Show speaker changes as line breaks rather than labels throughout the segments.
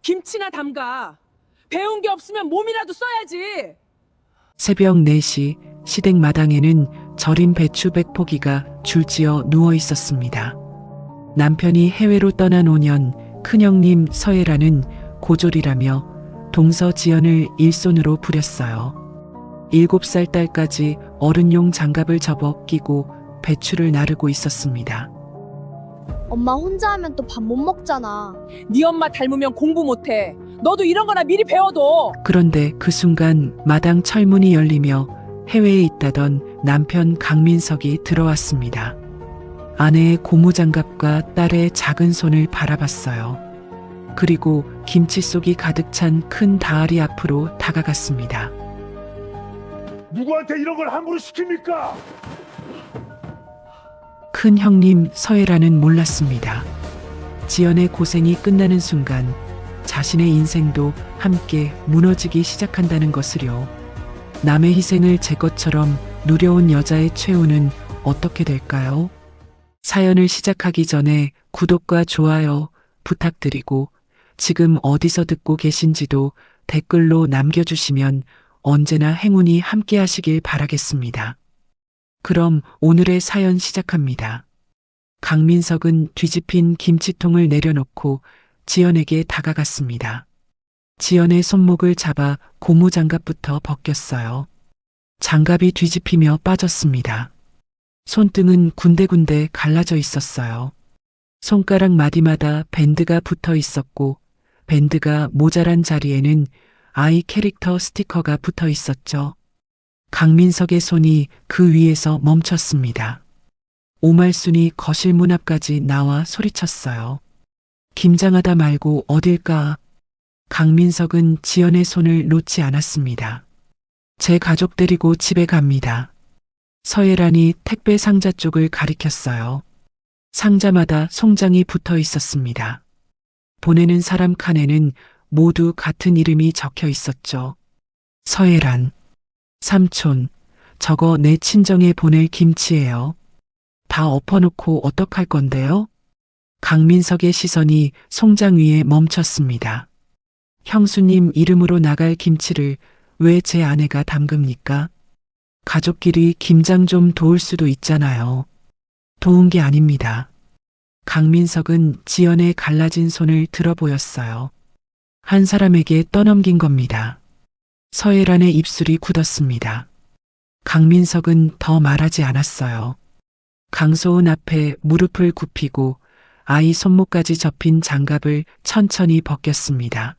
김치나 담가. 배운 게 없으면 몸이라도 써야지.
새벽 4시 시댁 마당에는 절인 배추 100포기가 줄지어 누워 있었습니다. 남편이 해외로 떠난 5년 큰형님 서예라는 고졸이라며 동서 지연을 일손으로 부렸어요. 7살 딸까지 어른용 장갑을 접어 끼고 배추를 나르고 있었습니다.
엄마 혼자 하면 또 밥 못 먹잖아.
네 엄마 닮으면 공부 못해. 너도 이런 거나 미리 배워둬.
그런데 그 순간 마당 철문이 열리며 해외에 있다던 남편 강민석이 들어왔습니다. 아내의 고무장갑과 딸의 작은 손을 바라봤어요. 그리고 김치 속이 가득 찬 큰 다아리 앞으로 다가갔습니다.
누구한테 이런 걸 함부로 시킵니까?
큰 형님 서예라는 몰랐습니다. 지연의 고생이 끝나는 순간 자신의 인생도 함께 무너지기 시작한다는 것을요. 남의 희생을 제 것처럼 누려온 여자의 최후는 어떻게 될까요? 사연을 시작하기 전에 구독과 좋아요 부탁드리고 지금 어디서 듣고 계신지도 댓글로 남겨주시면 언제나 행운이 함께 하시길 바라겠습니다. 그럼 오늘의 사연 시작합니다. 강민석은 뒤집힌 김치통을 내려놓고 지연에게 다가갔습니다. 지연의 손목을 잡아 고무장갑부터 벗겼어요. 장갑이 뒤집히며 빠졌습니다. 손등은 군데군데 갈라져 있었어요. 손가락 마디마다 밴드가 붙어 있었고 밴드가 모자란 자리에는 아이 캐릭터 스티커가 붙어 있었죠. 강민석의 손이 그 위에서 멈췄습니다. 오말순이 거실 문 앞까지 나와 소리쳤어요. 김장하다 말고 어딜 가? 강민석은 지연의 손을 놓지 않았습니다. 제 가족 데리고 집에 갑니다. 서예란이 택배 상자 쪽을 가리켰어요. 상자마다 송장이 붙어 있었습니다. 보내는 사람 칸에는 모두 같은 이름이 적혀 있었죠. 서예란. 삼촌, 저거 내 친정에 보낼 김치예요. 다 엎어놓고 어떡할 건데요? 강민석의 시선이 송장 위에 멈췄습니다. 형수님 이름으로 나갈 김치를 왜 제 아내가 담급니까? 가족끼리 김장 좀 도울 수도 있잖아요. 도운 게 아닙니다. 강민석은 지연의 갈라진 손을 들어 보였어요. 한 사람에게 떠넘긴 겁니다. 서예란의 입술이 굳었습니다. 강민석은 더 말하지 않았어요. 강소은 앞에 무릎을 굽히고 아이 손목까지 접힌 장갑을 천천히 벗겼습니다.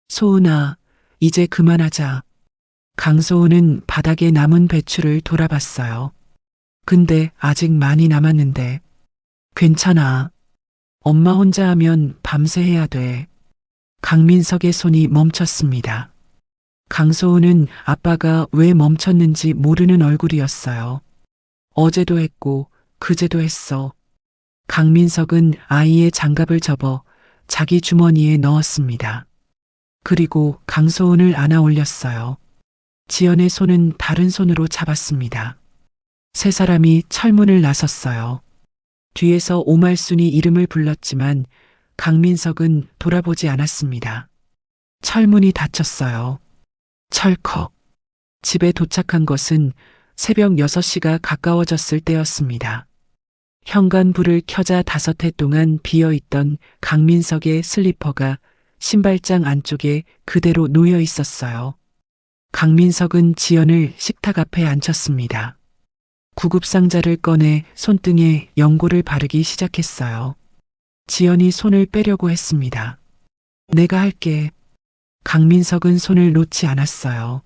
소은아, 이제 그만하자. 강소은은 바닥에 남은 배추를 돌아봤어요. 근데 아직 많이 남았는데. 괜찮아. 엄마 혼자 하면 밤새 해야 돼. 강민석의 손이 멈췄습니다. 강소은은 아빠가 왜 멈췄는지 모르는 얼굴이었어요. 어제도 했고 그제도 했어. 강민석은 아이의 장갑을 접어 자기 주머니에 넣었습니다. 그리고 강소은을 안아 올렸어요. 지연의 손은 다른 손으로 잡았습니다. 세 사람이 철문을 나섰어요. 뒤에서 오말순이 이름을 불렀지만 강민석은 돌아보지 않았습니다. 철문이 닫혔어요. 철컥. 집에 도착한 것은 새벽 6시가 가까워졌을 때였습니다. 현관불을 켜자 5해 동안 비어있던 강민석의 슬리퍼가 신발장 안쪽에 그대로 놓여 있었어요. 강민석은 지연을 식탁 앞에 앉혔습니다. 구급상자를 꺼내 손등에 연고를 바르기 시작했어요. 지연이 손을 빼려고 했습니다. 내가 할게. 강민석은 손을 놓지 않았어요.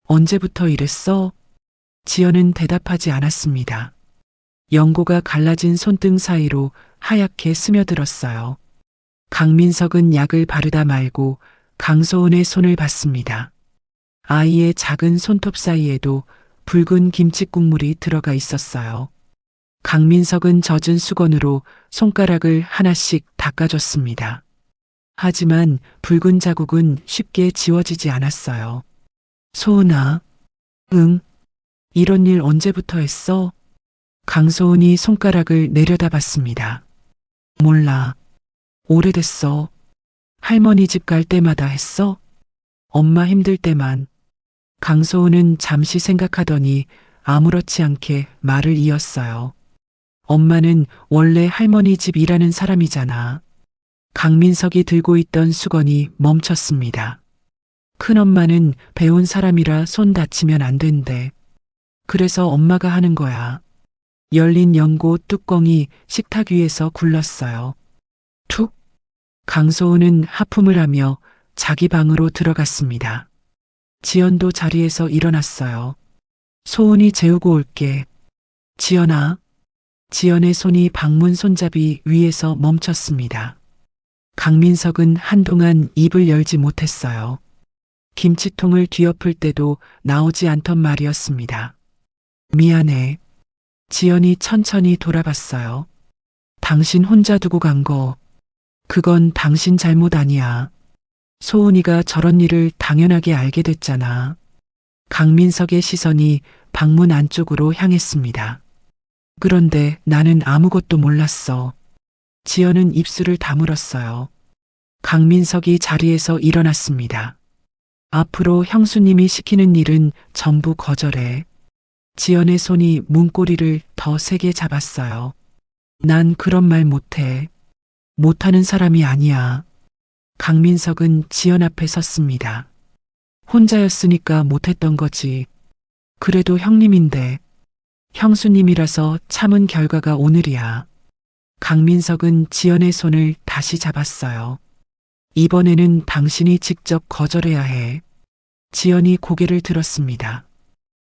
언제부터 이랬어? 지연은 대답하지 않았습니다. 연고가 갈라진 손등 사이로 하얗게 스며들었어요. 강민석은 약을 바르다 말고 강소은의 손을 봤습니다. 아이의 작은 손톱 사이에도 붉은 김치 국물이 들어가 있었어요. 강민석은 젖은 수건으로 손가락을 하나씩 닦아줬습니다. 하지만 붉은 자국은 쉽게 지워지지 않았어요. 소은아, 응? 이런 일 언제부터 했어? 강소은이 손가락을 내려다봤습니다. 몰라. 오래됐어. 할머니 집 갈 때마다 했어? 엄마 힘들 때만. 강소은은 잠시 생각하더니 아무렇지 않게 말을 이었어요. 엄마는 원래 할머니 집 일하는 사람이잖아. 강민석이 들고 있던 수건이 멈췄습니다. 큰엄마는 배운 사람이라 손 다치면 안 된대. 그래서 엄마가 하는 거야. 열린 연고 뚜껑이 식탁 위에서 굴렀어요. 툭! 강소은은 하품을 하며 자기 방으로 들어갔습니다. 지연도 자리에서 일어났어요. 소은이 재우고 올게. 지연아. 지연의 손이 방문 손잡이 위에서 멈췄습니다. 강민석은 한동안 입을 열지 못했어요. 김치통을 뒤엎을 때도 나오지 않던 말이었습니다. 미안해. 지연이 천천히 돌아봤어요. 당신 혼자 두고 간 거, 그건 당신 잘못 아니야. 소은이가 저런 일을 당연하게 알게 됐잖아. 강민석의 시선이 방문 안쪽으로 향했습니다. 그런데 나는 아무것도 몰랐어. 지연은 입술을 다물었어요. 강민석이 자리에서 일어났습니다. 앞으로 형수님이 시키는 일은 전부 거절해. 지연의 손이 문고리를 더 세게 잡았어요. 난 그런 말 못해. 못하는 사람이 아니야. 강민석은 지연 앞에 섰습니다. 혼자였으니까 못했던 거지. 그래도 형님인데. 형수님이라서 참은 결과가 오늘이야. 강민석은 지연의 손을 다시 잡았어요. 이번에는 당신이 직접 거절해야 해. 지연이 고개를 들었습니다.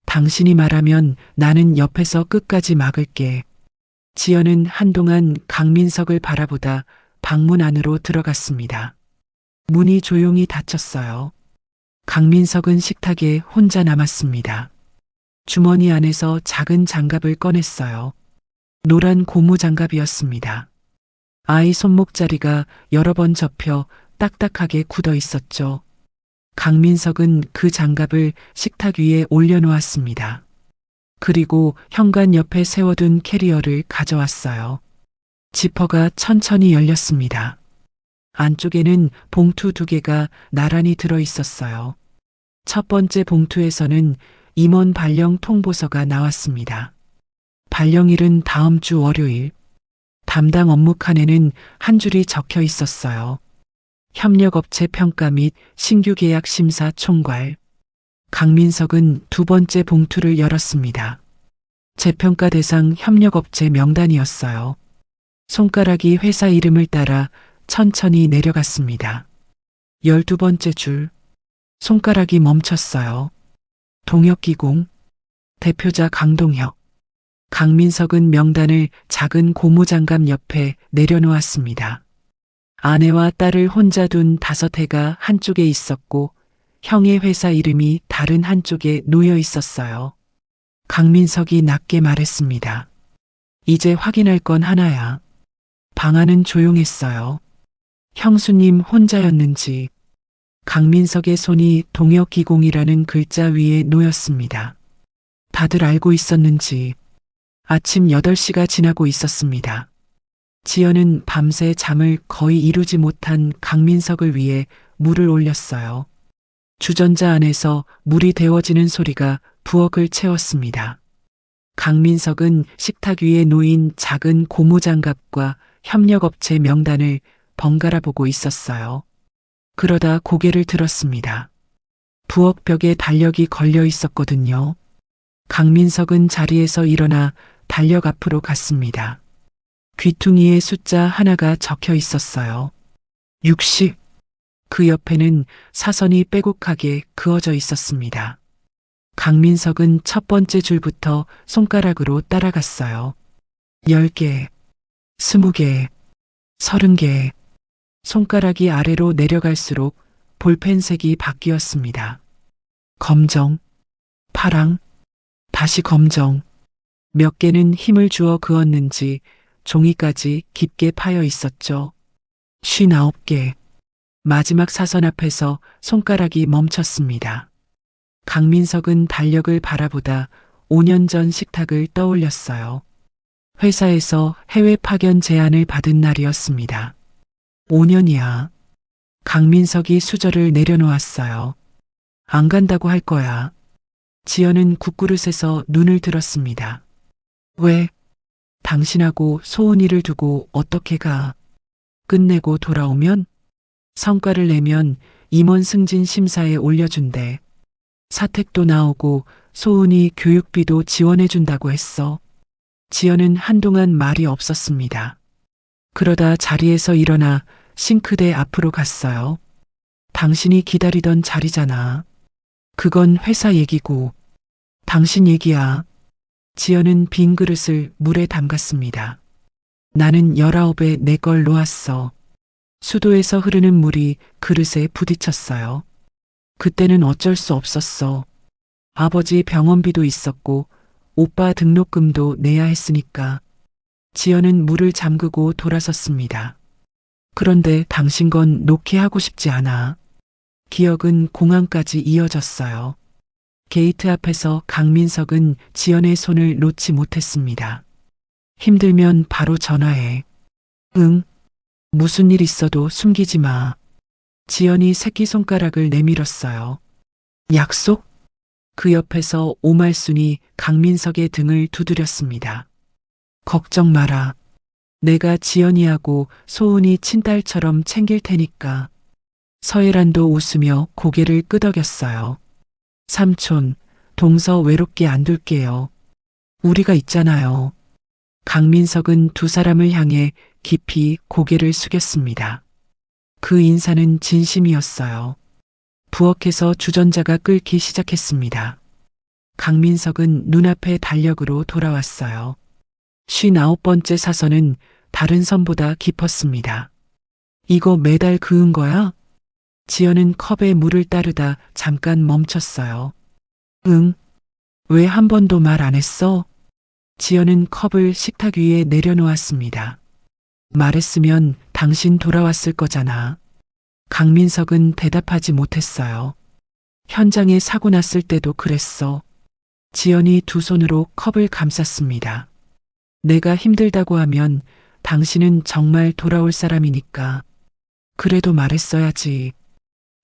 당신이 말하면 나는 옆에서 끝까지 막을게. 지연은 한동안 강민석을 바라보다 방문 안으로 들어갔습니다. 문이 조용히 닫혔어요. 강민석은 식탁에 혼자 남았습니다. 주머니 안에서 작은 장갑을 꺼냈어요. 노란 고무 장갑이었습니다. 아이 손목자리가 여러 번 접혀 딱딱하게 굳어 있었죠. 강민석은 그 장갑을 식탁 위에 올려놓았습니다. 그리고 현관 옆에 세워둔 캐리어를 가져왔어요. 지퍼가 천천히 열렸습니다. 안쪽에는 봉투 2개가 나란히 들어 있었어요. 첫 번째 봉투에서는 임원 발령 통보서가 나왔습니다. 발령일은 다음 주 월요일. 담당 업무 칸에는 한 줄이 적혀 있었어요. 협력업체 평가 및 신규 계약 심사 총괄. 강민석은 두 번째 봉투를 열었습니다. 재평가 대상 협력업체 명단이었어요. 손가락이 회사 이름을 따라 천천히 내려갔습니다. 12번째 줄. 손가락이 멈췄어요. 동혁기공. 대표자 강동혁. 강민석은 명단을 작은 고무장갑 옆에 내려놓았습니다. 아내와 딸을 혼자 둔 5해가 한쪽에 있었고 형의 회사 이름이 다른 한쪽에 놓여 있었어요. 강민석이 낮게 말했습니다. 이제 확인할 건 하나야. 방안은 조용했어요. 형수님 혼자였는지. 강민석의 손이 동혁기공이라는 글자 위에 놓였습니다. 다들 알고 있었는지. 아침 8시가 지나고 있었습니다. 지연은 밤새 잠을 거의 이루지 못한 강민석을 위해 물을 올렸어요. 주전자 안에서 물이 데워지는 소리가 부엌을 채웠습니다. 강민석은 식탁 위에 놓인 작은 고무장갑과 협력업체 명단을 번갈아 보고 있었어요. 그러다 고개를 들었습니다. 부엌 벽에 달력이 걸려 있었거든요. 강민석은 자리에서 일어나 달력 앞으로 갔습니다. 귀퉁이에 숫자 하나가 적혀 있었어요. 60. 그 옆에는 사선이 빼곡하게 그어져 있었습니다. 강민석은 첫 번째 줄부터 손가락으로 따라갔어요. 10개, 20개, 30개. 손가락이 아래로 내려갈수록 볼펜색이 바뀌었습니다. 검정, 파랑, 다시 검정. 몇 개는 힘을 주어 그었는지 종이까지 깊게 파여 있었죠. 59개. 마지막 사선 앞에서 손가락이 멈췄습니다. 강민석은 달력을 바라보다 5년 전 식탁을 떠올렸어요. 회사에서 해외 파견 제안을 받은 날이었습니다. 5년이야. 강민석이 수저를 내려놓았어요. 안 간다고 할 거야. 지연은 국그릇에서 눈을 들었습니다. 왜? 당신하고 소은이를 두고 어떻게 가? 끝내고 돌아오면? 성과를 내면 임원 승진 심사에 올려준대. 사택도 나오고 소은이 교육비도 지원해준다고 했어. 지연은 한동안 말이 없었습니다. 그러다 자리에서 일어나 싱크대 앞으로 갔어요. 당신이 기다리던 자리잖아. 그건 회사 얘기고 당신 얘기야. 지연은 빈 그릇을 물에 담갔습니다. 나는 19에 내 걸 놓았어. 수도에서 흐르는 물이 그릇에 부딪혔어요. 그때는 어쩔 수 없었어. 아버지 병원비도 있었고 오빠 등록금도 내야 했으니까. 지연은 물을 잠그고 돌아섰습니다. 그런데 당신 건 놓게 하고 싶지 않아. 기억은 공항까지 이어졌어요. 게이트 앞에서 강민석은 지연의 손을 놓지 못했습니다. 힘들면 바로 전화해. 응. 무슨 일 있어도 숨기지 마. 지연이 새끼손가락을 내밀었어요. 약속? 그 옆에서 오말순이 강민석의 등을 두드렸습니다. 걱정 마라. 내가 지연이하고 소은이 친딸처럼 챙길 테니까. 서예란도 웃으며 고개를 끄덕였어요. 삼촌, 동서 외롭게 안 둘게요. 우리가 있잖아요. 강민석은 두 사람을 향해 깊이 고개를 숙였습니다. 그 인사는 진심이었어요. 부엌에서 주전자가 끓기 시작했습니다. 강민석은 눈앞의 달력으로 돌아왔어요. 59번째 사선은 다른 선보다 깊었습니다. 이거 매달 그은 거야? 지연은 컵에 물을 따르다 잠깐 멈췄어요. 응. 왜 한 번도 말 안 했어? 지연은 컵을 식탁 위에 내려놓았습니다. 말했으면 당신 돌아왔을 거잖아. 강민석은 대답하지 못했어요. 현장에 사고 났을 때도 그랬어. 지연이 두 손으로 컵을 감쌌습니다. 내가 힘들다고 하면 당신은 정말 돌아올 사람이니까. 그래도 말했어야지.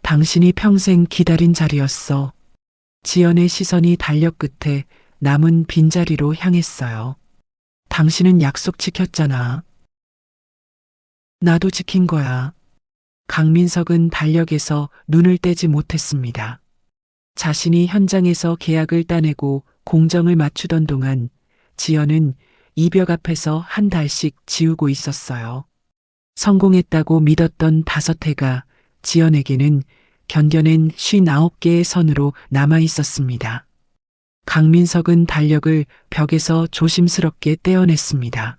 당신이 평생 기다린 자리였어. 지연의 시선이 달력 끝에 남은 빈자리로 향했어요. 당신은 약속 지켰잖아. 나도 지킨 거야. 강민석은 달력에서 눈을 떼지 못했습니다. 자신이 현장에서 계약을 따내고 공정을 맞추던 동안 지연은 이벽 앞에서 한 달씩 지우고 있었어요. 성공했다고 믿었던 5해가 지연에게는 견뎌낸 59개의 선으로 남아 있었습니다. 강민석은 달력을 벽에서 조심스럽게 떼어냈습니다.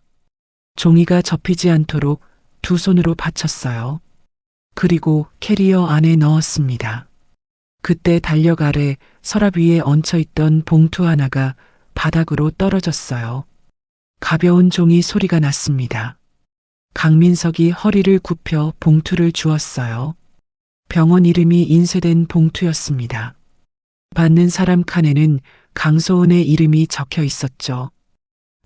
종이가 접히지 않도록 두 손으로 받쳤어요. 그리고 캐리어 안에 넣었습니다. 그때 달력 아래 서랍 위에 얹혀있던 봉투 하나가 바닥으로 떨어졌어요. 가벼운 종이 소리가 났습니다. 강민석이 허리를 굽혀 봉투를 주었어요. 병원 이름이 인쇄된 봉투였습니다. 받는 사람 칸에는 강소은의 이름이 적혀 있었죠.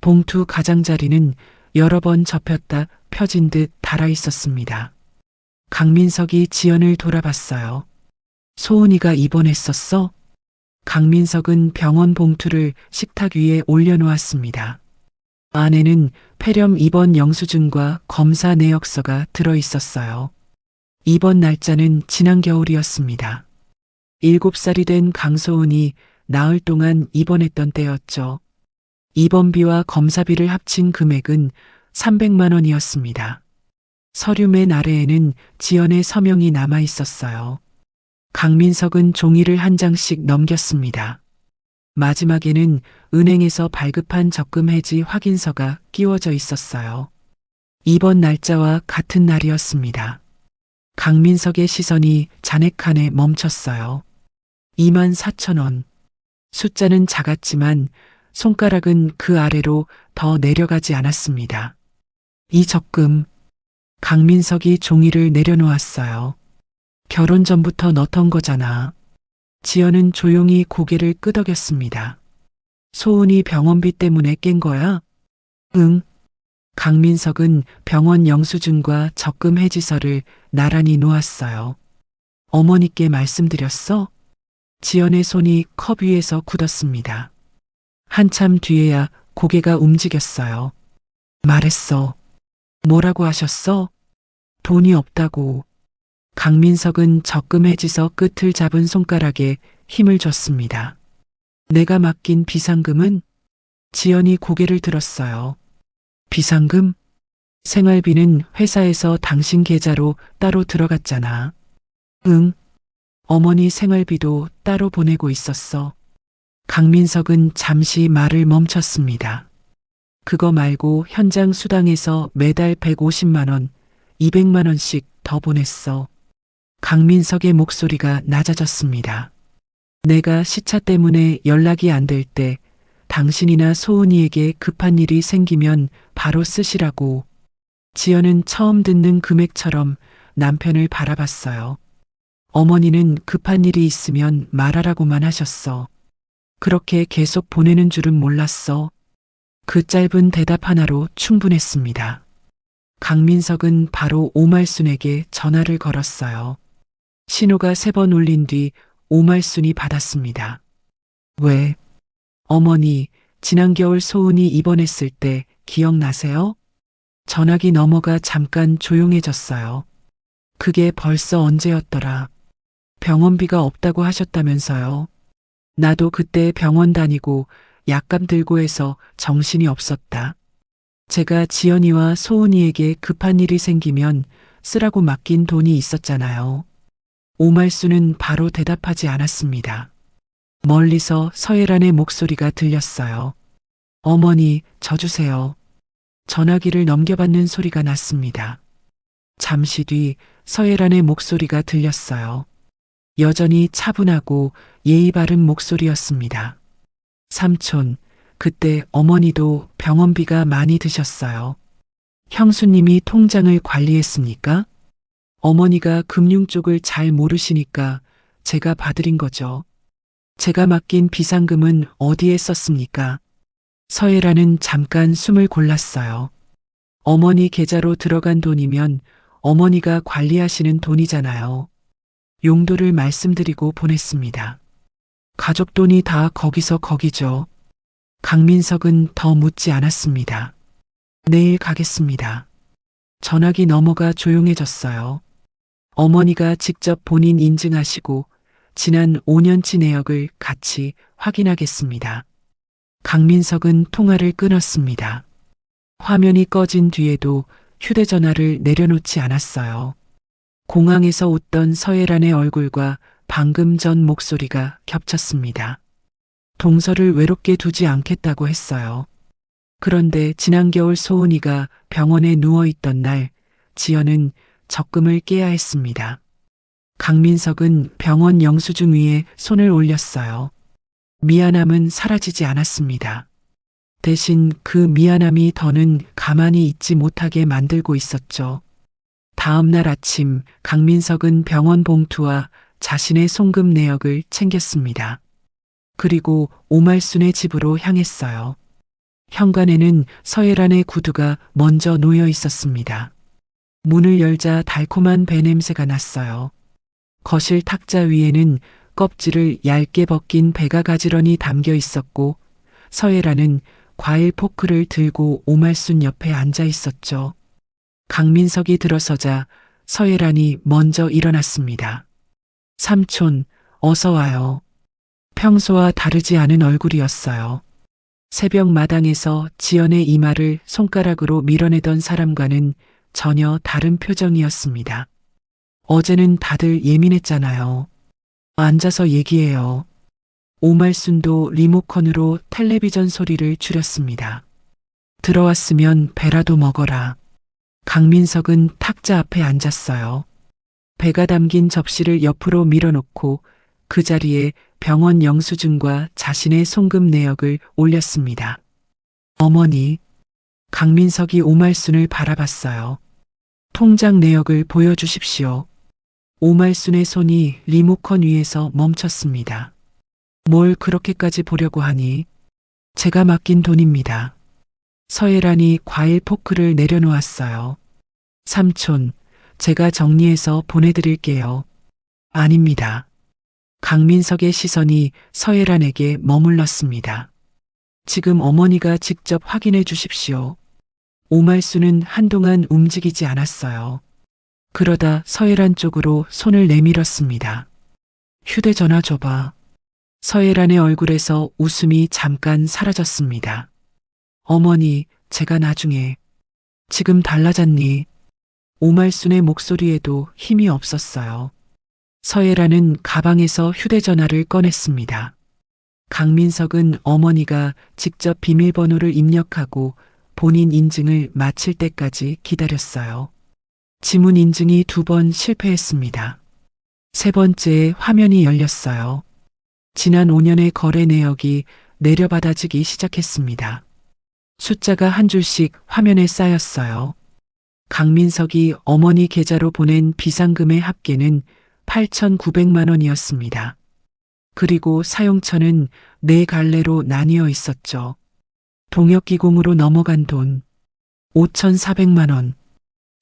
봉투 가장자리는 여러 번 접혔다 펴진 듯 달아 있었습니다. 강민석이 지연을 돌아봤어요. 소은이가 입원했었어? 강민석은 병원 봉투를 식탁 위에 올려놓았습니다. 안에는 폐렴 입원 영수증과 검사 내역서가 들어 있었어요. 입원 날짜는 지난 겨울이었습니다. 7살이 된 강소은이 나흘 동안 입원했던 때였죠. 입원비와 검사비를 합친 금액은 300만 원이었습니다. 서류 맨 아래에는 지연의 서명이 남아 있었어요. 강민석은 종이를 한 장씩 넘겼습니다. 마지막에는 은행에서 발급한 적금 해지 확인서가 끼워져 있었어요. 입원 날짜와 같은 날이었습니다. 강민석의 시선이 잔액칸에 멈췄어요. 24,000원. 숫자는 작았지만 손가락은 그 아래로 더 내려가지 않았습니다. 이 적금. 강민석이 종이를 내려놓았어요. 결혼 전부터 넣던 거잖아. 지연은 조용히 고개를 끄덕였습니다. 소은이 병원비 때문에 깬 거야? 응. 강민석은 병원 영수증과 적금 해지서를 나란히 놓았어요. 어머니께 말씀드렸어? 지연의 손이 컵 위에서 굳었습니다. 한참 뒤에야 고개가 움직였어요. 말했어. 뭐라고 하셨어? 돈이 없다고. 강민석은 적금 해지서 끝을 잡은 손가락에 힘을 줬습니다. 내가 맡긴 비상금은? 지연이 고개를 들었어요. 비상금? 생활비는 회사에서 당신 계좌로 따로 들어갔잖아. 응. 어머니 생활비도 따로 보내고 있었어. 강민석은 잠시 말을 멈췄습니다. 그거 말고 현장 수당에서 매달 150만 원, 200만 원씩 더 보냈어. 강민석의 목소리가 낮아졌습니다. 내가 시차 때문에 연락이 안 될 때 당신이나 소은이에게 급한 일이 생기면 바로 쓰시라고. 지연은 처음 듣는 금액처럼 남편을 바라봤어요. 어머니는 급한 일이 있으면 말하라고만 하셨어. 그렇게 계속 보내는 줄은 몰랐어. 그 짧은 대답 하나로 충분했습니다. 강민석은 바로 오말순에게 전화를 걸었어요. 신호가 3번 울린 뒤 오말순이 받았습니다. 왜? 어머니, 지난 겨울 소은이 입원했을 때 기억나세요? 전화기 넘어가 잠깐 조용해졌어요. 그게 벌써 언제였더라? 병원비가 없다고 하셨다면서요. 나도 그때 병원 다니고 약감 들고 해서 정신이 없었다. 제가 지연이와 소은이에게 급한 일이 생기면 쓰라고 맡긴 돈이 있었잖아요. 오말수는 바로 대답하지 않았습니다. 멀리서 서예란의 목소리가 들렸어요. 어머니, 저 주세요. 전화기를 넘겨받는 소리가 났습니다. 잠시 뒤 서예란의 목소리가 들렸어요. 여전히 차분하고 예의 바른 목소리였습니다. 삼촌, 그때 어머니도 병원비가 많이 드셨어요. 형수님이 통장을 관리했습니까? 어머니가 금융 쪽을 잘 모르시니까 제가 봐드린 거죠. 제가 맡긴 비상금은 어디에 썼습니까? 서예란은 잠깐 숨을 골랐어요. 어머니 계좌로 들어간 돈이면 어머니가 관리하시는 돈이잖아요. 용도를 말씀드리고 보냈습니다. 가족 돈이 다 거기죠. 강민석은 더 묻지 않았습니다. 내일 가겠습니다. 전화기 넘어가 조용해졌어요. 어머니가 직접 본인 인증하시고 지난 5년치 내역을 같이 확인하겠습니다. 강민석은 통화를 끊었습니다. 화면이 꺼진 뒤에도 휴대전화를 내려놓지 않았어요. 공항에서 웃던 서예란의 얼굴과 방금 전 목소리가 겹쳤습니다. 동서를 외롭게 두지 않겠다고 했어요. 그런데 지난 겨울 소은이가 병원에 누워있던 날 지연은 적금을 깨야 했습니다. 강민석은 병원 영수증 위에 손을 올렸어요. 미안함은 사라지지 않았습니다. 대신 그 미안함이 더는 가만히 있지 못하게 만들고 있었죠. 다음 날 아침 강민석은 병원 봉투와 자신의 송금 내역을 챙겼습니다. 그리고 오말순의 집으로 향했어요. 현관에는 서예란의 구두가 먼저 놓여 있었습니다. 문을 열자 달콤한 배 냄새가 났어요. 거실 탁자 위에는 껍질을 얇게 벗긴 배가 가지런히 담겨 있었고 서예란은 과일 포크를 들고 오말순 옆에 앉아 있었죠. 강민석이 들어서자 서예란이 먼저 일어났습니다. 삼촌, 어서 와요. 평소와 다르지 않은 얼굴이었어요. 새벽 마당에서 지연의 이마를 손가락으로 밀어내던 사람과는 전혀 다른 표정이었습니다. 어제는 다들 예민했잖아요. 앉아서 얘기해요. 오말순도 리모컨으로 텔레비전 소리를 줄였습니다. 들어왔으면 배라도 먹어라. 강민석은 탁자 앞에 앉았어요. 배가 담긴 접시를 옆으로 밀어놓고 그 자리에 병원 영수증과 자신의 송금 내역을 올렸습니다. 어머니, 강민석이 오말순을 바라봤어요. 통장 내역을 보여주십시오. 오말순의 손이 리모컨 위에서 멈췄습니다. 뭘 그렇게까지 보려고 하니? 제가 맡긴 돈입니다. 서예란이 과일 포크를 내려놓았어요. 삼촌, 제가 정리해서 보내드릴게요. 아닙니다. 강민석의 시선이 서예란에게 머물렀습니다. 지금 어머니가 직접 확인해 주십시오. 오말수는 한동안 움직이지 않았어요. 그러다 서예란 쪽으로 손을 내밀었습니다. 휴대전화 줘봐. 서예란의 얼굴에서 웃음이 잠깐 사라졌습니다. 어머니, 제가 나중에. 지금 달라졌니? 오말순의 목소리에도 힘이 없었어요. 서예란은 가방에서 휴대전화를 꺼냈습니다. 강민석은 어머니가 직접 비밀번호를 입력하고 본인 인증을 마칠 때까지 기다렸어요. 지문 인증이 2번 실패했습니다. 세 번째에 화면이 열렸어요. 지난 5년의 거래 내역이 내려받아지기 시작했습니다. 숫자가 한 줄씩 화면에 쌓였어요. 강민석이 어머니 계좌로 보낸 비상금의 합계는 8,900만 원이었습니다. 그리고 사용처는 4갈래로 나뉘어 있었죠. 동역기공으로 넘어간 돈 5,400만 원,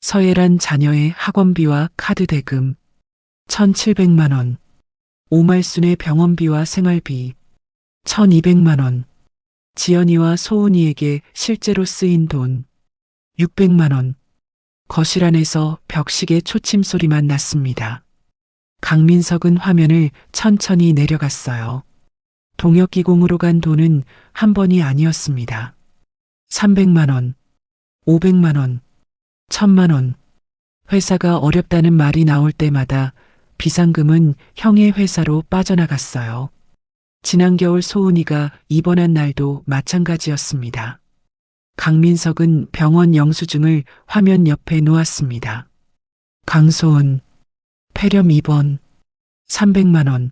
서예란 자녀의 학원비와 카드 대금 1,700만 원, 오말순의 병원비와 생활비 1,200만 원, 지연이와 소은이에게 실제로 쓰인 돈 600만 원. 거실 안에서 벽시계 초침 소리만 났습니다. 강민석은 화면을 천천히 내려갔어요. 동역기공으로 간 돈은 한 번이 아니었습니다. 300만 원, 500만 원, 1,000만 원. 회사가 어렵다는 말이 나올 때마다 비상금은 형의 회사로 빠져나갔어요. 지난 겨울 소은이가 입원한 날도 마찬가지였습니다. 강민석은 병원 영수증을 화면 옆에 놓았습니다. 강소은, 폐렴 입원, 300만 원.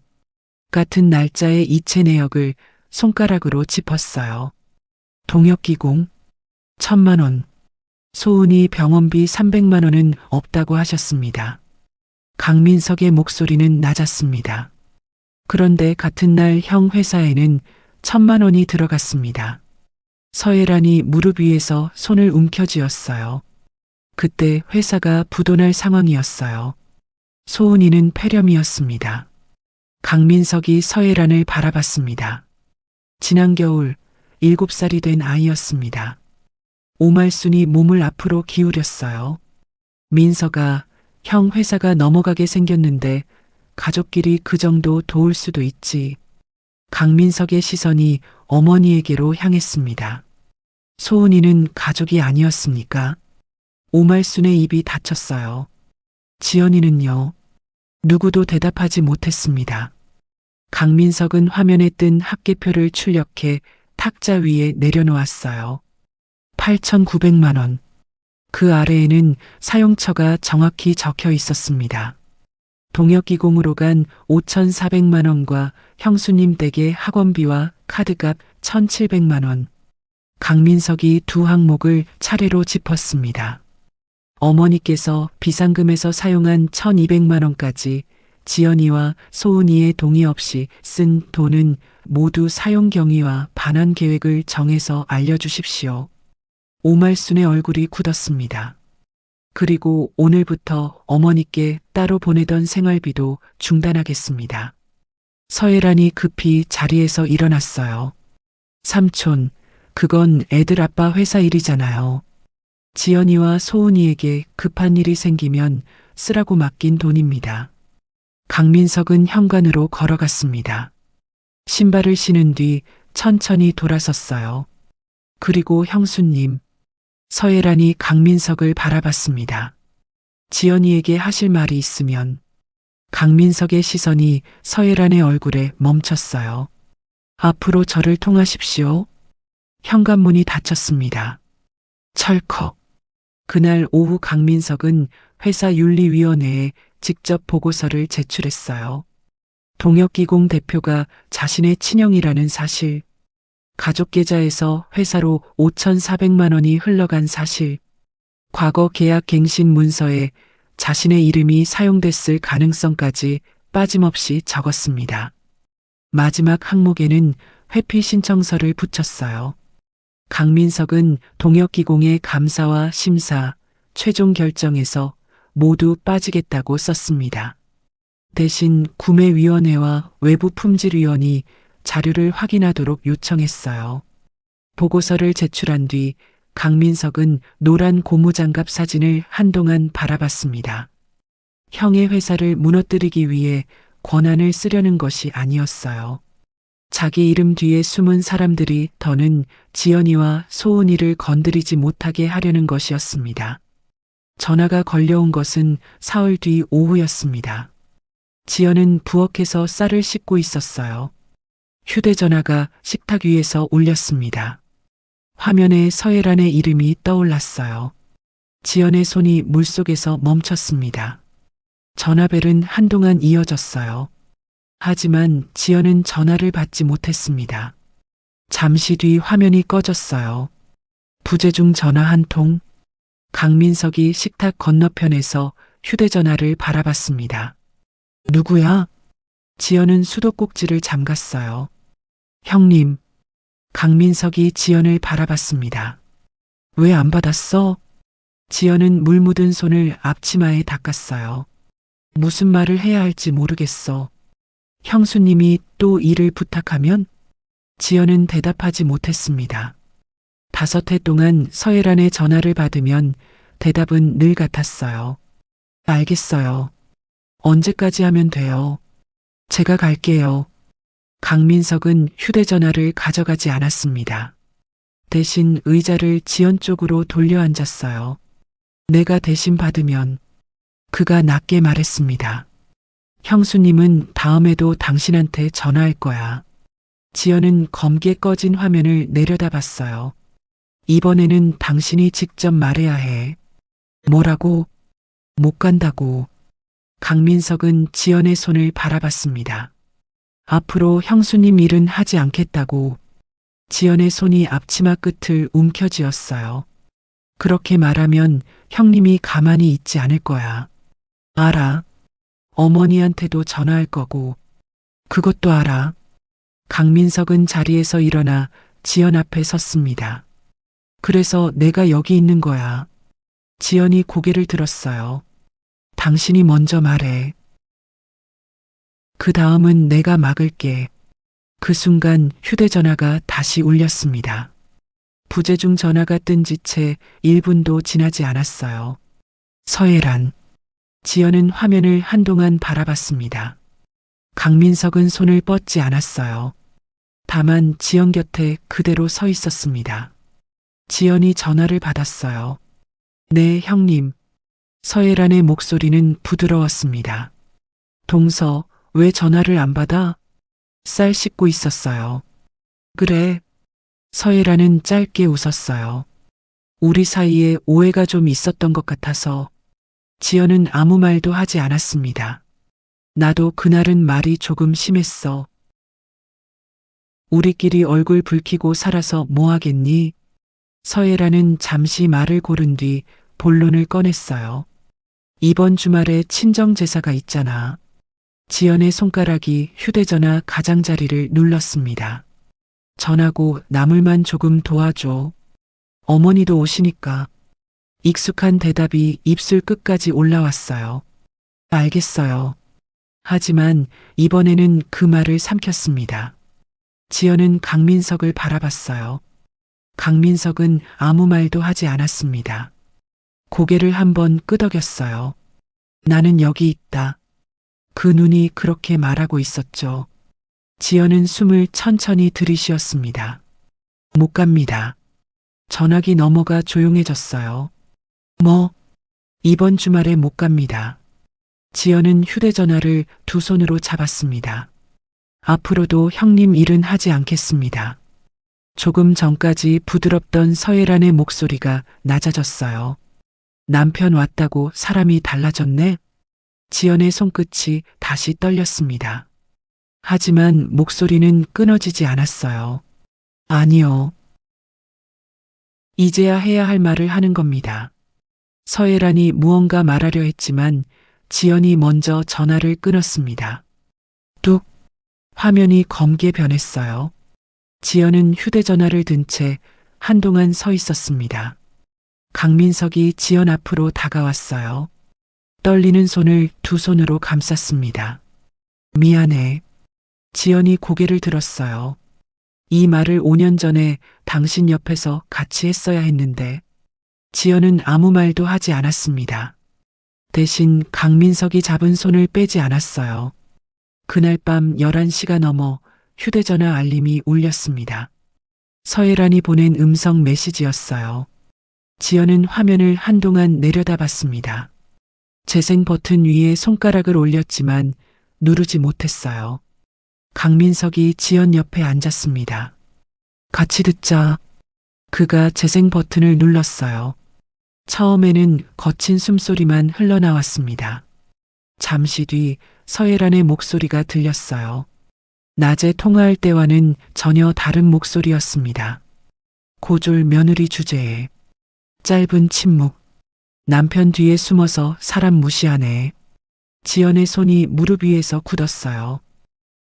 같은 날짜의 이체 내역을 손가락으로 짚었어요. 동역기공, 1,000만 원. 소은이 병원비 300만 원은 없다고 하셨습니다. 강민석의 목소리는 낮았습니다. 그런데 같은 날 형 회사에는 1,000만 원이 들어갔습니다. 서예란이 무릎 위에서 손을 움켜쥐었어요. 그때 회사가 부도날 상황이었어요. 소은이는 폐렴이었습니다. 강민석이 서예란을 바라봤습니다. 지난 겨울 7살이 된 아이였습니다. 오말순이 몸을 앞으로 기울였어요. 민석아, 형 회사가 넘어가게 생겼는데 가족끼리 그 정도 도울 수도 있지. 강민석의 시선이 어머니에게로 향했습니다. 소은이는 가족이 아니었습니까? 오말순의 입이 닫혔어요. 지연이는요? 누구도 대답하지 못했습니다. 강민석은 화면에 뜬 합계표를 출력해 탁자 위에 내려놓았어요. 8,900만 원. 그 아래에는 사용처가 정확히 적혀 있었습니다. 동역기공으로 간 5,400만 원과 형수님 댁의 학원비와 카드값 1,700만 원. 강민석이 두 항목을 차례로 짚었습니다. 어머니께서 비상금에서 사용한 1,200만 원까지 지연이와 소은이의 동의 없이 쓴 돈은 모두 사용 경위와 반환 계획을 정해서 알려주십시오. 오말순의 얼굴이 굳었습니다. 그리고 오늘부터 어머니께 따로 보내던 생활비도 중단하겠습니다. 서예란이 급히 자리에서 일어났어요. 삼촌, 그건 애들 아빠 회사 일이잖아요. 지연이와 소은이에게 급한 일이 생기면 쓰라고 맡긴 돈입니다. 강민석은 현관으로 걸어갔습니다. 신발을 신은 뒤 천천히 돌아섰어요. 그리고 형수님, 서예란이 강민석을 바라봤습니다. 지연이에게 하실 말이 있으면. 강민석의 시선이 서예란의 얼굴에 멈췄어요. 앞으로 저를 통하십시오. 현관문이 닫혔습니다. 철컥. 그날 오후 강민석은 회사 윤리위원회에 직접 보고서를 제출했어요. 동역기공 대표가 자신의 친형이라는 사실, 가족 계좌에서 회사로 5,400만 원이 흘러간 사실, 과거 계약 갱신 문서에 자신의 이름이 사용됐을 가능성까지 빠짐없이 적었습니다. 마지막 항목에는 회피 신청서를 붙였어요. 강민석은 동역기공의 감사와 심사, 최종 결정에서 모두 빠지겠다고 썼습니다. 대신 구매위원회와 외부품질위원이 자료를 확인하도록 요청했어요. 보고서를 제출한 뒤 강민석은 노란 고무장갑 사진을 한동안 바라봤습니다. 형의 회사를 무너뜨리기 위해 권한을 쓰려는 것이 아니었어요. 자기 이름 뒤에 숨은 사람들이 더는 지연이와 소은이를 건드리지 못하게 하려는 것이었습니다. 전화가 걸려온 것은 사흘 뒤 오후였습니다. 지연은 부엌에서 쌀을 씻고 있었어요. 휴대전화가 식탁 위에서 울렸습니다. 화면에 서예란의 이름이 떠올랐어요. 지연의 손이 물속에서 멈췄습니다. 전화벨은 한동안 이어졌어요. 하지만 지연은 전화를 받지 못했습니다. 잠시 뒤 화면이 꺼졌어요. 부재중 전화 한 통. 강민석이 식탁 건너편에서 휴대전화를 바라봤습니다. 누구야? 지연은 수도꼭지를 잠갔어요. 형님. 강민석이 지연을 바라봤습니다. 왜 안 받았어? 지연은 물 묻은 손을 앞치마에 닦았어요. 무슨 말을 해야 할지 모르겠어. 형수님이 또 일을 부탁하면? 지연은 대답하지 못했습니다. 5회 동안 서예란의 전화를 받으면 대답은 늘 같았어요. 알겠어요. 언제까지 하면 돼요? 제가 갈게요. 강민석은 휴대전화를 가져가지 않았습니다. 대신 의자를 지연 쪽으로 돌려 앉았어요. 내가 대신 받으면. 그가 낮게 말했습니다. 형수님은 다음에도 당신한테 전화할 거야. 지연은 검게 꺼진 화면을 내려다봤어요. 이번에는 당신이 직접 말해야 해. 뭐라고? 못 간다고. 강민석은 지연의 손을 바라봤습니다. 앞으로 형수님 일은 하지 않겠다고. 지연의 손이 앞치마 끝을 움켜쥐었어요. 그렇게 말하면 형님이 가만히 있지 않을 거야. 알아. 어머니한테도 전화할 거고. 그것도 알아. 강민석은 자리에서 일어나 지연 앞에 섰습니다. 그래서 내가 여기 있는 거야. 지연이 고개를 들었어요. 당신이 먼저 말해. 그 다음은 내가 막을게. 그 순간 휴대전화가 다시 울렸습니다. 부재중 전화가 뜬 지 채 1분도 지나지 않았어요. 서예란. 지연은 화면을 한동안 바라봤습니다. 강민석은 손을 뻗지 않았어요. 다만 지연 곁에 그대로 서 있었습니다. 지연이 전화를 받았어요. 네, 형님. 서예란의 목소리는 부드러웠습니다. 동서, 왜 전화를 안 받아? 쌀 씻고 있었어요. 그래. 서예란은 짧게 웃었어요. 우리 사이에 오해가 좀 있었던 것 같아서. 지연은 아무 말도 하지 않았습니다. 나도 그날은 말이 조금 심했어. 우리끼리 얼굴 붉히고 살아서 뭐 하겠니? 서예란은 잠시 말을 고른 뒤 본론을 꺼냈어요. 이번 주말에 친정 제사가 있잖아. 지연의 손가락이 휴대전화 가장자리를 눌렀습니다. 전하고 나물만 조금 도와줘. 어머니도 오시니까. 익숙한 대답이 입술 끝까지 올라왔어요. 알겠어요. 하지만 이번에는 그 말을 삼켰습니다. 지연은 강민석을 바라봤어요. 강민석은 아무 말도 하지 않았습니다. 고개를 한번 끄덕였어요. 나는 여기 있다. 그 눈이 그렇게 말하고 있었죠. 지연은 숨을 천천히 들이쉬었습니다. 못 갑니다. 전화기 넘어가 조용해졌어요. 뭐? 이번 주말에 못 갑니다. 지연은 휴대전화를 두 손으로 잡았습니다. 앞으로도 형님 일은 하지 않겠습니다. 조금 전까지 부드럽던 서예란의 목소리가 낮아졌어요. 남편 왔다고 사람이 달라졌네? 지연의 손끝이 다시 떨렸습니다. 하지만 목소리는 끊어지지 않았어요. 아니요. 이제야 해야 할 말을 하는 겁니다. 서예란이 무언가 말하려 했지만 지연이 먼저 전화를 끊었습니다. 뚝. 화면이 검게 변했어요. 지연은 휴대전화를 든 채 한동안 서 있었습니다. 강민석이 지연 앞으로 다가왔어요. 떨리는 손을 두 손으로 감쌌습니다. 미안해. 지연이 고개를 들었어요. 이 말을 5년 전에 당신 옆에서 같이 했어야 했는데, 지연은 아무 말도 하지 않았습니다. 대신 강민석이 잡은 손을 빼지 않았어요. 그날 밤 11시가 넘어 휴대전화 알림이 울렸습니다. 서예란이 보낸 음성 메시지였어요. 지연은 화면을 한동안 내려다봤습니다. 재생 버튼 위에 손가락을 올렸지만 누르지 못했어요. 강민석이 지연 옆에 앉았습니다. 같이 듣자. 그가 재생 버튼을 눌렀어요. 처음에는 거친 숨소리만 흘러나왔습니다. 잠시 뒤 서예란의 목소리가 들렸어요. 낮에 통화할 때와는 전혀 다른 목소리였습니다. 고졸 며느리 주제에 짧은 침묵. 남편 뒤에 숨어서 사람 무시하네. 지연의 손이 무릎 위에서 굳었어요.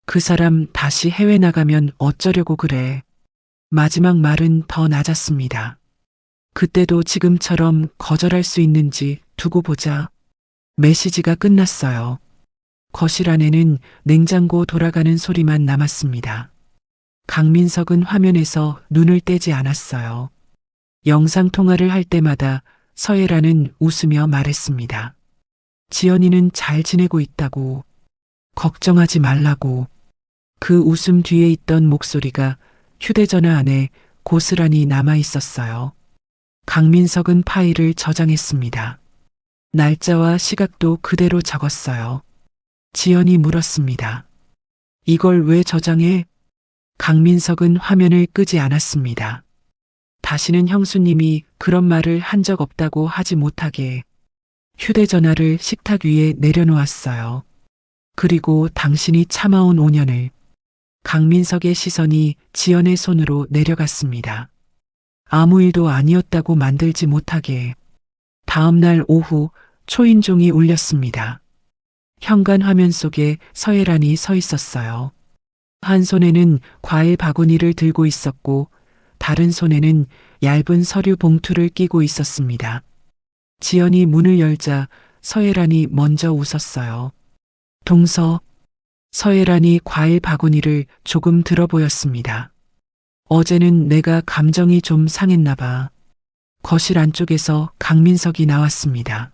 그 사람 다시 해외 나가면 어쩌려고 그래. 마지막 말은 더 낮았습니다. 그때도 지금처럼 거절할 수 있는지 두고 보자. 메시지가 끝났어요. 거실 안에는 냉장고 돌아가는 소리만 남았습니다. 강민석은 화면에서 눈을 떼지 않았어요. 영상통화를 할 때마다 서예란은 웃으며 말했습니다. 지연이는 잘 지내고 있다고. 걱정하지 말라고. 그 웃음 뒤에 있던 목소리가 휴대전화 안에 고스란히 남아 있었어요. 강민석은 파일을 저장했습니다. 날짜와 시각도 그대로 적었어요. 지연이 물었습니다. 이걸 왜 저장해? 강민석은 화면을 끄지 않았습니다. 다시는 형수님이 그런 말을 한 적 없다고 하지 못하게. 휴대전화를 식탁 위에 내려놓았어요. 그리고 당신이 참아온 5년을. 강민석의 시선이 지연의 손으로 내려갔습니다. 아무 일도 아니었다고 만들지 못하게. 다음 날 오후 초인종이 울렸습니다. 현관 화면 속에 서예란이 서 있었어요. 한 손에는 과일 바구니를 들고 있었고 다른 손에는 얇은 서류 봉투를 끼고 있었습니다. 지연이 문을 열자 서예란이 먼저 웃었어요. 동서. 서예란이 과일 바구니를 조금 들어 보였습니다. 어제는 내가 감정이 좀 상했나 봐. 거실 안쪽에서 강민석이 나왔습니다.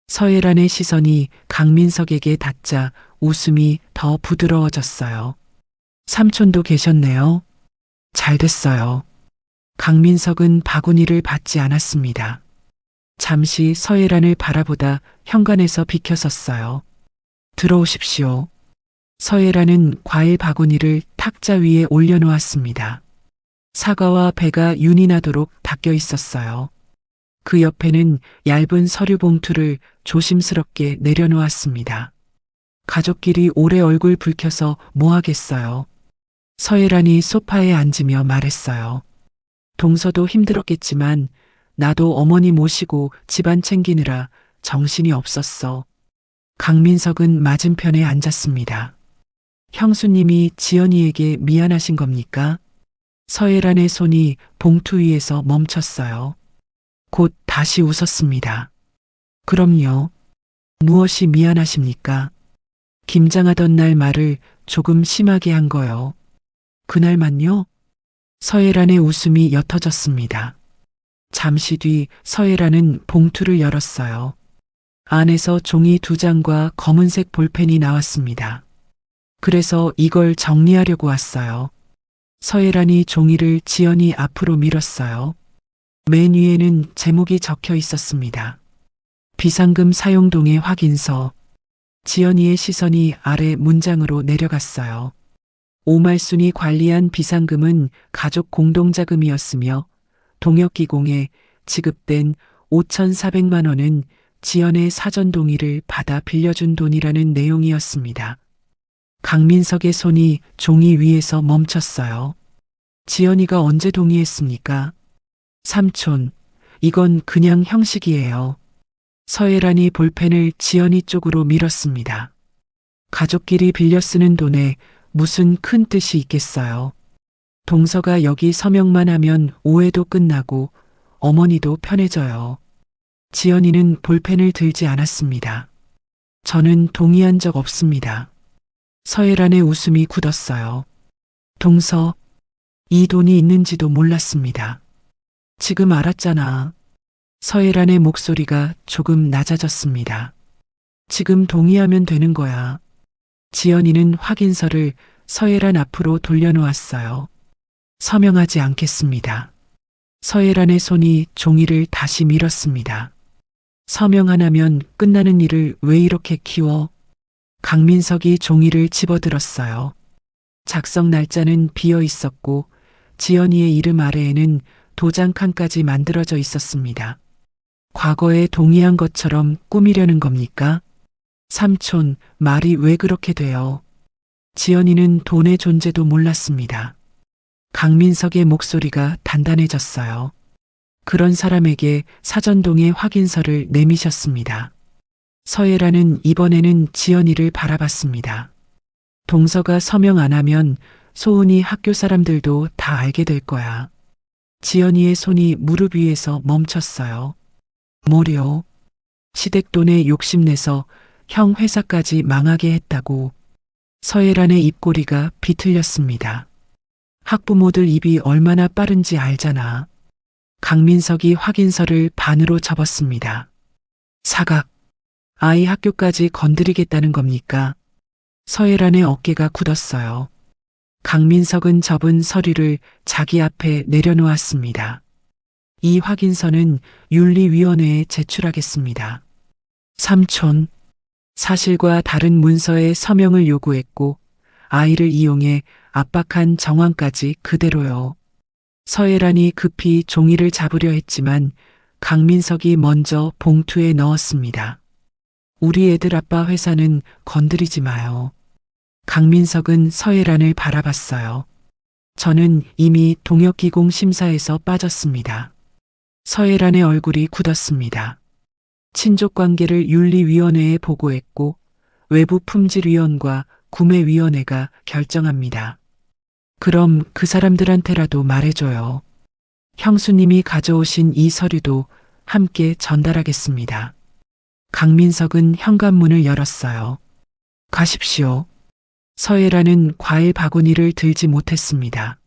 서예란의 시선이 강민석에게 닿자 웃음이 더 부드러워졌어요. 삼촌도 계셨네요. 잘 됐어요. 강민석은 바구니를 받지 않았습니다. 잠시 서예란을 바라보다 현관에서 비켜섰어요. 들어오십시오. 서예란은 과일 바구니를 탁자 위에 올려놓았습니다. 사과와 배가 윤이 나도록 닦여 있었어요. 그 옆에는 얇은 서류 봉투를 조심스럽게 내려놓았습니다. 가족끼리 오래 얼굴 붉혀서 뭐 하겠어요. 서예란이 소파에 앉으며 말했어요. 동서도 힘들었겠지만 나도 어머니 모시고 집안 챙기느라 정신이 없었어. 강민석은 맞은편에 앉았습니다. 형수님이 지연이에게 미안하신 겁니까? 서예란의 손이 봉투 위에서 멈췄어요. 곧 다시 웃었습니다. 그럼요. 무엇이 미안하십니까? 김장하던 날 말을 조금 심하게 한 거요. 그날만요? 서예란의 웃음이 옅어졌습니다. 잠시 뒤 서예란은 봉투를 열었어요. 안에서 종이 2장과 검은색 볼펜이 나왔습니다. 그래서 이걸 정리하려고 왔어요. 서예란이 종이를 지연이 앞으로 밀었어요. 맨 위에는 제목이 적혀 있었습니다. 비상금 사용동의 확인서. 지연이의 시선이 아래 문장으로 내려갔어요. 오말순이 관리한 비상금은 가족 공동자금이었으며 동혁기공에 지급된 5,400만 원은 지연의 사전 동의를 받아 빌려준 돈이라는 내용이었습니다. 강민석의 손이 종이 위에서 멈췄어요. 지연이가 언제 동의했습니까? 삼촌, 이건 그냥 형식이에요. 서예란이 볼펜을 지연이 쪽으로 밀었습니다. 가족끼리 빌려 쓰는 돈에 무슨 큰 뜻이 있겠어요. 동서가 여기 서명만 하면 오해도 끝나고 어머니도 편해져요. 지연이는 볼펜을 들지 않았습니다. 저는 동의한 적 없습니다. 서예란의 웃음이 굳었어요. 동서, 이 돈이 있는지도 몰랐습니다. 지금 알았잖아. 서예란의 목소리가 조금 낮아졌습니다. 지금 동의하면 되는 거야. 지연이는 확인서를 서예란 앞으로 돌려놓았어요. 서명하지 않겠습니다. 서예란의 손이 종이를 다시 밀었습니다. 서명 하나면 끝나는 일을 왜 이렇게 키워? 강민석이 종이를 집어들었어요. 작성 날짜는 비어 있었고 지연이의 이름 아래에는 도장 칸까지 만들어져 있었습니다. 과거에 동의한 것처럼 꾸미려는 겁니까? 삼촌, 말이 왜 그렇게 돼요? 지연이는 돈의 존재도 몰랐습니다. 강민석의 목소리가 단단해졌어요. 그런 사람에게 사전동의 확인서를 내미셨습니다. 서예란은 이번에는 지연이를 바라봤습니다. 동서가 서명 안 하면 소은이 학교 사람들도 다 알게 될 거야. 지연이의 손이 무릎 위에서 멈췄어요. 뭐려? 시댁돈에 욕심내서 형 회사까지 망하게 했다고. 서예란의 입꼬리가 비틀렸습니다. 학부모들 입이 얼마나 빠른지 알잖아. 강민석이 확인서를 반으로 접었습니다. 사각. 아이 학교까지 건드리겠다는 겁니까? 서예란의 어깨가 굳었어요. 강민석은 접은 서류를 자기 앞에 내려놓았습니다. 이 확인서는 윤리위원회에 제출하겠습니다. 삼촌, 사실과 다른 문서에 서명을 요구했고 아이를 이용해 압박한 정황까지 그대로요. 서예란이 급히 종이를 잡으려 했지만 강민석이 먼저 봉투에 넣었습니다. 우리 애들 아빠 회사는 건드리지 마요. 강민석은 서예란을 바라봤어요. 저는 이미 동역기공 심사에서 빠졌습니다. 서예란의 얼굴이 굳었습니다. 친족관계를 윤리위원회에 보고했고 외부 품질위원과 구매위원회가 결정합니다. 그럼 그 사람들한테라도 말해줘요. 형수님이 가져오신 이 서류도 함께 전달하겠습니다. 강민석은 현관문을 열었어요. 가십시오. 서예란은 과일 바구니를 들지 못했습니다.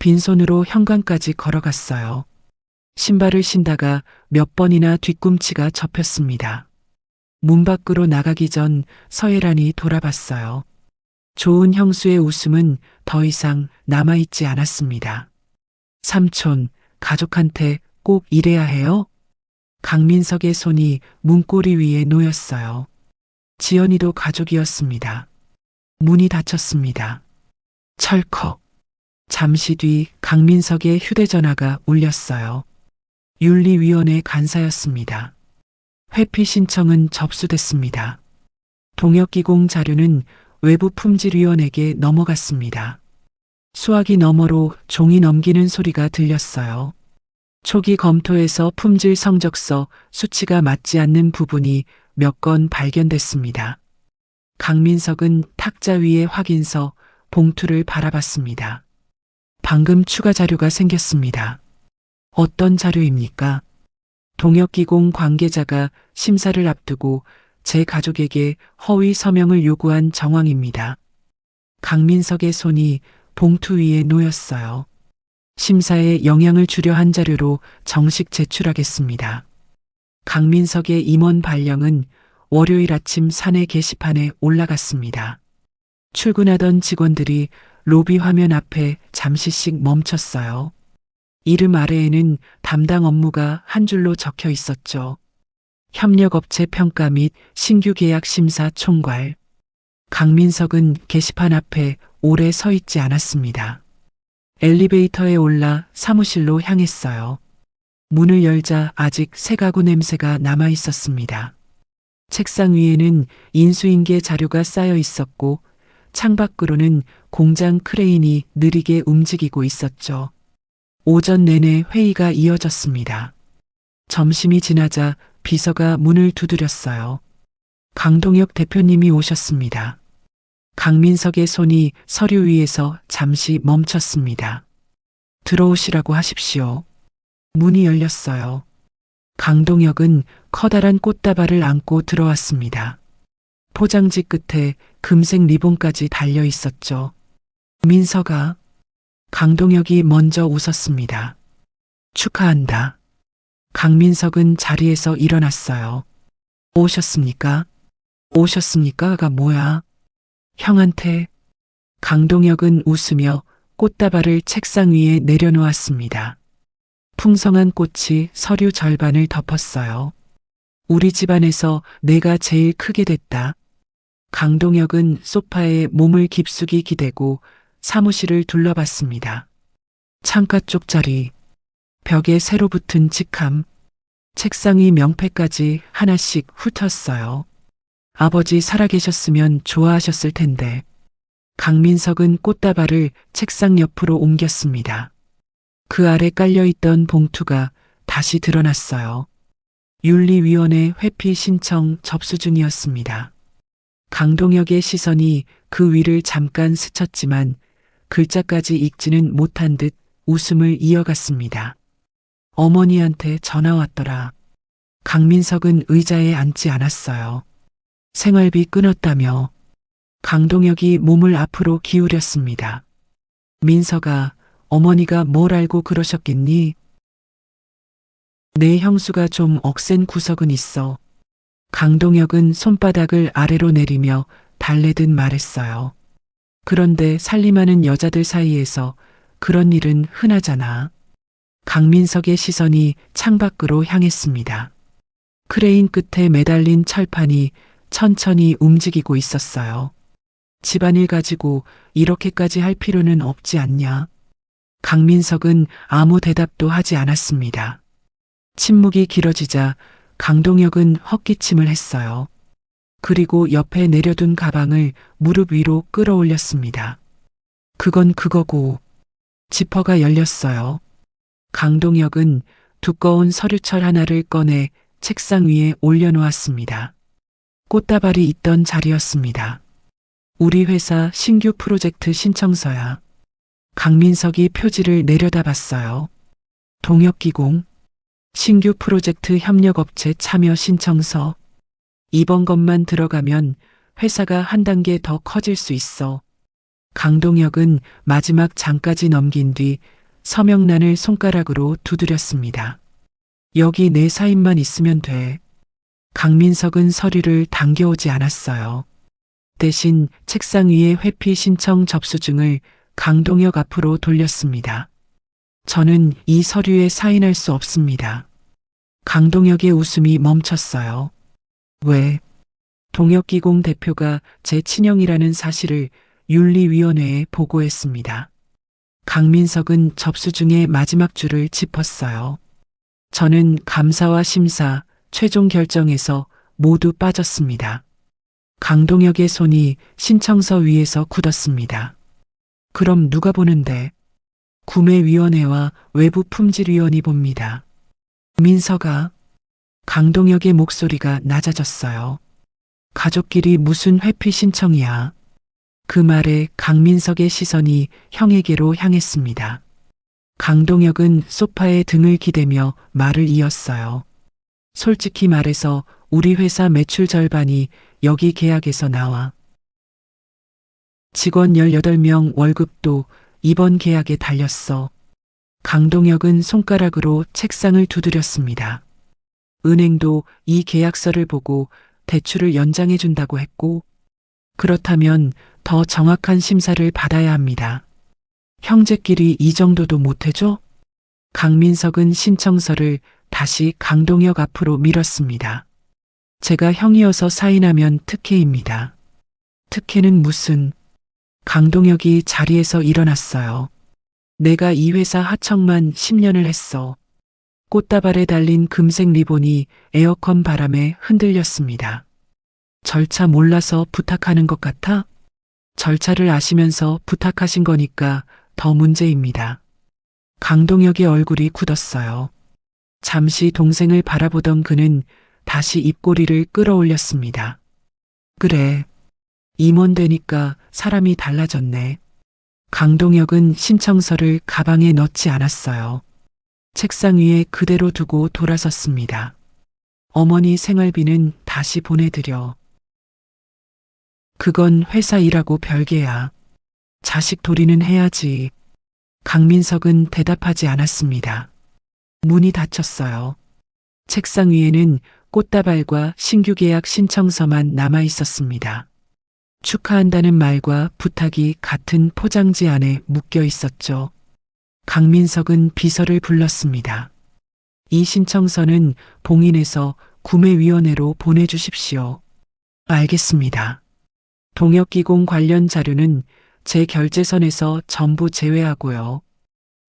빈손으로 현관까지 걸어갔어요. 신발을 신다가 몇 번이나 뒤꿈치가 접혔습니다. 문 밖으로 나가기 전 서예란이 돌아봤어요. 좋은 형수의 웃음은 더 이상 남아있지 않았습니다. 삼촌, 가족한테 꼭 이래야 해요? 강민석의 손이 문고리 위에 놓였어요. 지연이도 가족이었습니다. 문이 닫혔습니다. 철컥. 잠시 뒤 강민석의 휴대전화가 울렸어요. 윤리위원회 간사였습니다. 회피 신청은 접수됐습니다. 동역기공 자료는 외부 품질위원에게 넘어갔습니다. 수화기 너머로 종이 넘기는 소리가 들렸어요. 초기 검토에서 품질 성적서 수치가 맞지 않는 부분이 몇 건 발견됐습니다. 강민석은 탁자 위의 확인서, 봉투를 바라봤습니다. 방금 추가 자료가 생겼습니다. 어떤 자료입니까? 동역기공 관계자가 심사를 앞두고 제 가족에게 허위 서명을 요구한 정황입니다. 강민석의 손이 봉투 위에 놓였어요. 심사에 영향을 주려 한 자료로 정식 제출하겠습니다. 강민석의 임원 발령은 월요일 아침 사내 게시판에 올라갔습니다. 출근하던 직원들이 로비 화면 앞에 잠시씩 멈췄어요. 이름 아래에는 담당 업무가 한 줄로 적혀 있었죠. 협력업체 평가 및 신규 계약 심사 총괄. 강민석은 게시판 앞에 오래 서 있지 않았습니다. 엘리베이터에 올라 사무실로 향했어요. 문을 열자 아직 새 가구 냄새가 남아 있었습니다. 책상 위에는 인수인계 자료가 쌓여 있었고 창밖으로는 공장 크레인이 느리게 움직이고 있었죠. 오전 내내 회의가 이어졌습니다. 점심이 지나자 비서가 문을 두드렸어요. 강동혁 대표님이 오셨습니다. 강민석의 손이 서류 위에서 잠시 멈췄습니다. 들어오시라고 하십시오. 문이 열렸어요. 강동혁은 커다란 꽃다발을 안고 들어왔습니다. 포장지 끝에 금색 리본까지 달려 있었죠. 민석아. 강동혁이 먼저 웃었습니다. 축하한다. 강민석은 자리에서 일어났어요. 오셨습니까? 오셨습니까가 뭐야? 형한테. 강동혁은 웃으며 꽃다발을 책상 위에 내려놓았습니다. 풍성한 꽃이 서류 절반을 덮었어요. 우리 집안에서 내가 제일 크게 됐다. 강동혁은 소파에 몸을 깊숙이 기대고 사무실을 둘러봤습니다. 창가 쪽 자리, 벽에 새로 붙은 직함, 책상 위 명패까지 하나씩 훑었어요. 아버지 살아계셨으면 좋아하셨을 텐데. 강민석은 꽃다발을 책상 옆으로 옮겼습니다. 그 아래 깔려있던 봉투가 다시 드러났어요. 윤리위원회 회피 신청 접수 중이었습니다. 강동혁의 시선이 그 위를 잠깐 스쳤지만 글자까지 읽지는 못한 듯 웃음을 이어갔습니다. 어머니한테 전화 왔더라. 강민석은 의자에 앉지 않았어요. 생활비 끊었다며. 강동혁이 몸을 앞으로 기울였습니다. 민석아, 어머니가 뭘 알고 그러셨겠니? 내 형수가 좀 억센 구석은 있어. 강동혁은 손바닥을 아래로 내리며 달래듯 말했어요. 그런데 살림하는 여자들 사이에서 그런 일은 흔하잖아. 강민석의 시선이 창밖으로 향했습니다. 크레인 끝에 매달린 철판이 천천히 움직이고 있었어요. 집안일 가지고 이렇게까지 할 필요는 없지 않냐? 강민석은 아무 대답도 하지 않았습니다. 침묵이 길어지자 강동혁은 헛기침을 했어요. 그리고 옆에 내려둔 가방을 무릎 위로 끌어올렸습니다. 그건 그거고. 지퍼가 열렸어요. 강동혁은 두꺼운 서류철 하나를 꺼내 책상 위에 올려놓았습니다. 꽃다발이 있던 자리였습니다. 우리 회사 신규 프로젝트 신청서야. 강민석이 표지를 내려다봤어요. 동혁기공, 신규 프로젝트 협력업체 참여 신청서. 이번 것만 들어가면 회사가 한 단계 더 커질 수 있어. 강동혁은 마지막 장까지 넘긴 뒤 서명란을 손가락으로 두드렸습니다. 여기 내 사인만 있으면 돼. 강민석은 서류를 당겨오지 않았어요. 대신 책상 위에 회피 신청 접수증을 강동혁 앞으로 돌렸습니다. 저는 이 서류에 사인할 수 없습니다. 강동혁의 웃음이 멈췄어요. 왜? 동혁기공 대표가 제 친형이라는 사실을 윤리위원회에 보고했습니다. 강민석은 접수증의 마지막 줄을 짚었어요. 저는 감사와 심사, 최종 결정에서 모두 빠졌습니다. 강동혁의 손이 신청서 위에서 굳었습니다. 그럼 누가 보는데? 구매위원회와 외부 품질위원이 봅니다. 민석아. 강동혁의 목소리가 낮아졌어요. 가족끼리 무슨 회피 신청이야. 그 말에 강민석의 시선이 형에게로 향했습니다. 강동혁은 소파에 등을 기대며 말을 이었어요. 솔직히 말해서 우리 회사 매출 절반이 여기 계약에서 나와. 직원 18명 월급도 이번 계약에 달렸어. 강동혁은 손가락으로 책상을 두드렸습니다. 은행도 이 계약서를 보고 대출을 연장해 준다고 했고, 그렇다면 더 정확한 심사를 받아야 합니다. 형제끼리 이 정도도 못해줘? 강민석은 신청서를 다시 강동혁 앞으로 밀었습니다. 제가 형이어서 사인하면 특혜입니다. 특혜는 무슨? 강동혁이 자리에서 일어났어요. 내가 이 회사 하청만 10년을 했어. 꽃다발에 달린 금색 리본이 에어컨 바람에 흔들렸습니다. 절차 몰라서 부탁하는 것 같아? 절차를 아시면서 부탁하신 거니까 더 문제입니다. 강동혁의 얼굴이 굳었어요. 잠시 동생을 바라보던 그는 다시 입꼬리를 끌어올렸습니다. 그래. 임원 되니까 사람이 달라졌네. 강동혁은 신청서를 가방에 넣지 않았어요. 책상 위에 그대로 두고 돌아섰습니다. 어머니 생활비는 다시 보내드려. 그건 회사 일하고 별개야. 자식 도리는 해야지. 강민석은 대답하지 않았습니다. 문이 닫혔어요. 책상 위에는 꽃다발과 신규 계약 신청서만 남아 있었습니다. 축하한다는 말과 부탁이 같은 포장지 안에 묶여 있었죠. 강민석은 비서를 불렀습니다. 이 신청서는 봉인해서 구매위원회로 보내주십시오. 알겠습니다. 동혁기공 관련 자료는 제 결제선에서 전부 제외하고요.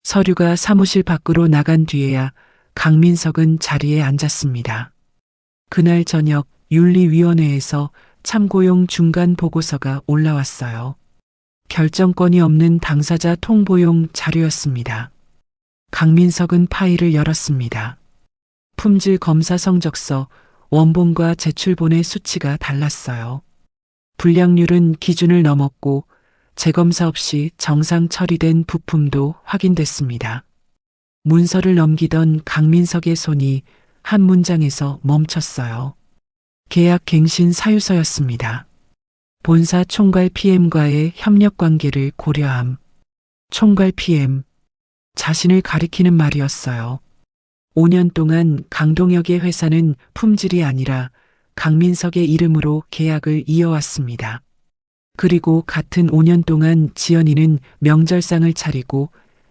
서류가 사무실 밖으로 나간 뒤에야 강민석은 자리에 앉았습니다. 그날 저녁 윤리위원회에서 참고용 중간 보고서가 올라왔어요. 결정권이 없는 당사자 통보용 자료였습니다. 강민석은 파일을 열었습니다. 품질 검사 성적서, 원본과 제출본의 수치가 달랐어요. 불량률은 기준을 넘었고 재검사 없이 정상 처리된 부품도 확인됐습니다. 문서를 넘기던 강민석의 손이 한 문장에서 멈췄어요. 계약 갱신 사유서였습니다. 본사 총괄 PM과의 협력 관계를 고려함. 총괄 PM. 자신을 가리키는 말이었어요. 5년 동안 강동혁의 회사는 품질이 아니라 강민석의 이름으로 계약을 이어왔습니다. 그리고 같은 5년 동안 지연이는 명절상을 차리고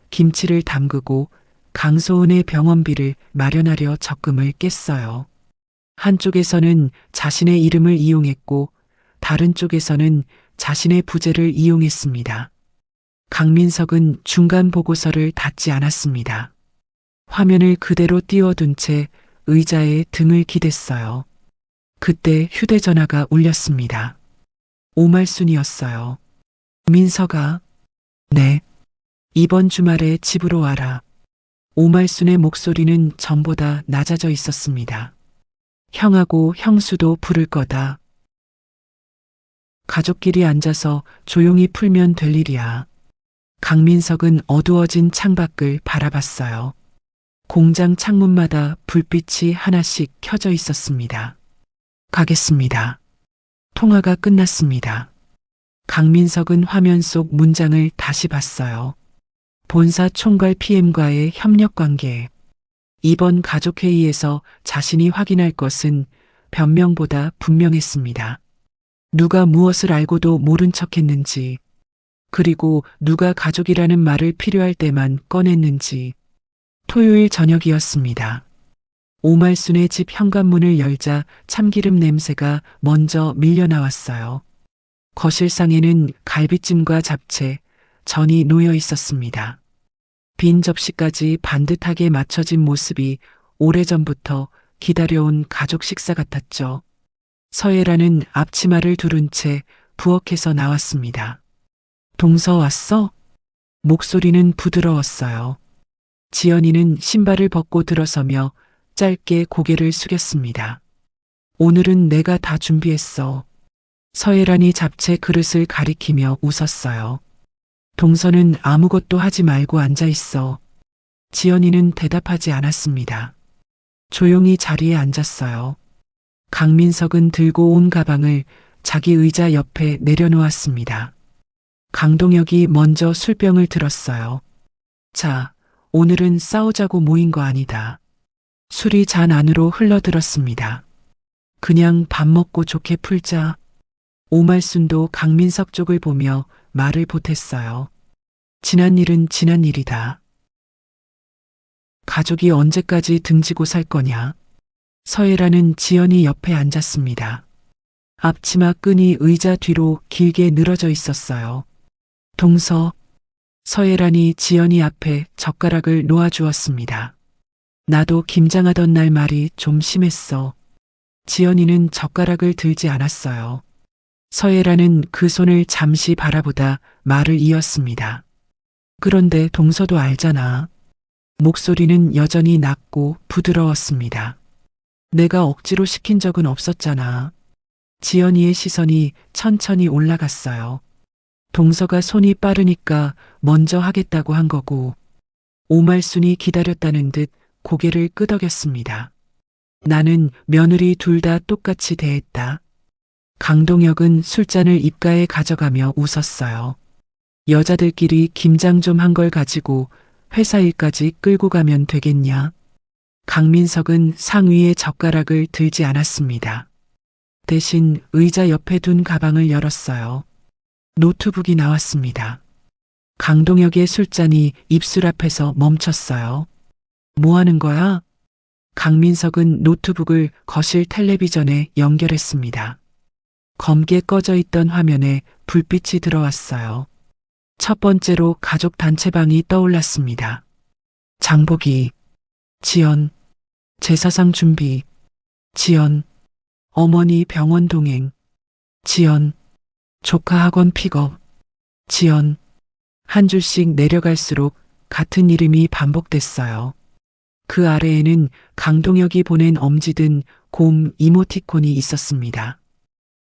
김치를 담그고 강소은의 병원비를 마련하려 적금을 깼어요. 한쪽에서는 자신의 이름을 이용했고 다른 쪽에서는 자신의 부재를 이용했습니다. 강민석은 중간 보고서를 닫지 않았습니다. 화면을 그대로 띄워둔 채 의자에 등을 기댔어요. 그때 휴대전화가 울렸습니다. 오말순이었어요. 민석아. 네. 이번 주말에 집으로 와라. 오말순의 목소리는 전보다 낮아져 있었습니다. 형하고 형수도 부를 거다. 가족끼리 앉아서 조용히 풀면 될 일이야. 강민석은 어두워진 창밖을 바라봤어요. 공장 창문마다 불빛이 하나씩 켜져 있었습니다. 가겠습니다. 통화가 끝났습니다. 강민석은 화면 속 문장을 다시 봤어요. 본사 총괄 PM과의 협력 관계. 이번 가족회의에서 자신이 확인할 것은 변명보다 분명했습니다. 누가 무엇을 알고도 모른 척했는지, 그리고 누가 가족이라는 말을 필요할 때만 꺼냈는지. 토요일 저녁이었습니다. 오말순의 집 현관문을 열자 참기름 냄새가 먼저 밀려나왔어요. 거실상에는 갈비찜과 잡채, 전이 놓여 있었습니다. 빈 접시까지 반듯하게 맞춰진 모습이 오래전부터 기다려온 가족 식사 같았죠. 서예라는 앞치마를 두른 채 부엌에서 나왔습니다. 동서 왔어? 목소리는 부드러웠어요. 지연이는 신발을 벗고 들어서며 짧게 고개를 숙였습니다. 오늘은 내가 다 준비했어. 서예란이 잡채 그릇을 가리키며 웃었어요. 동서는 아무것도 하지 말고 앉아 있어. 지연이는 대답하지 않았습니다. 조용히 자리에 앉았어요. 강민석은 들고 온 가방을 자기 의자 옆에 내려놓았습니다. 강동혁이 먼저 술병을 들었어요. 자, 오늘은 싸우자고 모인 거 아니다. 술이 잔 안으로 흘러들었습니다. 그냥 밥 먹고 좋게 풀자. 오말순도 강민석 쪽을 보며 말을 보탰어요. 지난 일은 지난 일이다. 가족이 언제까지 등지고 살 거냐? 서예라는 지연이 옆에 앉았습니다. 앞치마 끈이 의자 뒤로 길게 늘어져 있었어요. 동서. 서예란이 지연이 앞에 젓가락을 놓아주었습니다. 나도 김장하던 날 말이 좀 심했어. 지연이는 젓가락을 들지 않았어요. 서예란은 그 손을 잠시 바라보다 말을 이었습니다. 그런데 동서도 알잖아. 목소리는 여전히 낮고 부드러웠습니다. 내가 억지로 시킨 적은 없었잖아. 지연이의 시선이 천천히 올라갔어요. 동서가 손이 빠르니까 먼저 하겠다고 한 거고, 오말순이 기다렸다는 듯 고개를 끄덕였습니다. 나는 며느리 둘 다 똑같이 대했다. 강동혁은 술잔을 입가에 가져가며 웃었어요. 여자들끼리 김장 좀 한 걸 가지고 회사 일까지 끌고 가면 되겠냐? 강민석은 상위에 젓가락을 들지 않았습니다. 대신 의자 옆에 둔 가방을 열었어요. 노트북이 나왔습니다. 강동혁의 술잔이 입술 앞에서 멈췄어요. 뭐 하는 거야? 강민석은 노트북을 거실 텔레비전에 연결했습니다. 검게 꺼져 있던 화면에 불빛이 들어왔어요. 첫 번째로 가족 단체방이 떠올랐습니다. 장보기, 지연, 제사상 준비, 지연, 어머니 병원 동행, 지연, 조카 학원 픽업, 지연. 한 줄씩 내려갈수록 같은 이름이 반복됐어요. 그 아래에는 강동혁이 보낸 엄지든 곰 이모티콘이 있었습니다.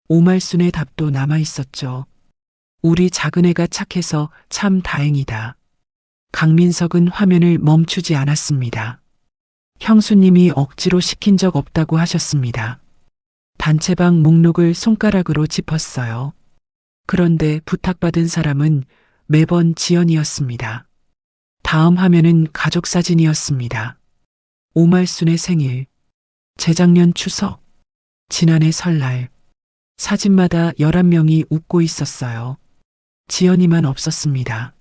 오말순의 답도 남아 있었죠. 우리 작은애가 착해서 참 다행이다. 강민석은 화면을 멈추지 않았습니다. 형수님이 억지로 시킨 적 없다고 하셨습니다. 단체방 목록을 손가락으로 짚었어요. 그런데 부탁받은 사람은 매번 지연이었습니다. 다음 화면은 가족 사진이었습니다. 오말순의 생일, 재작년 추석, 지난해 설날. 사진마다 11명이 웃고 있었어요. 지연이만 없었습니다.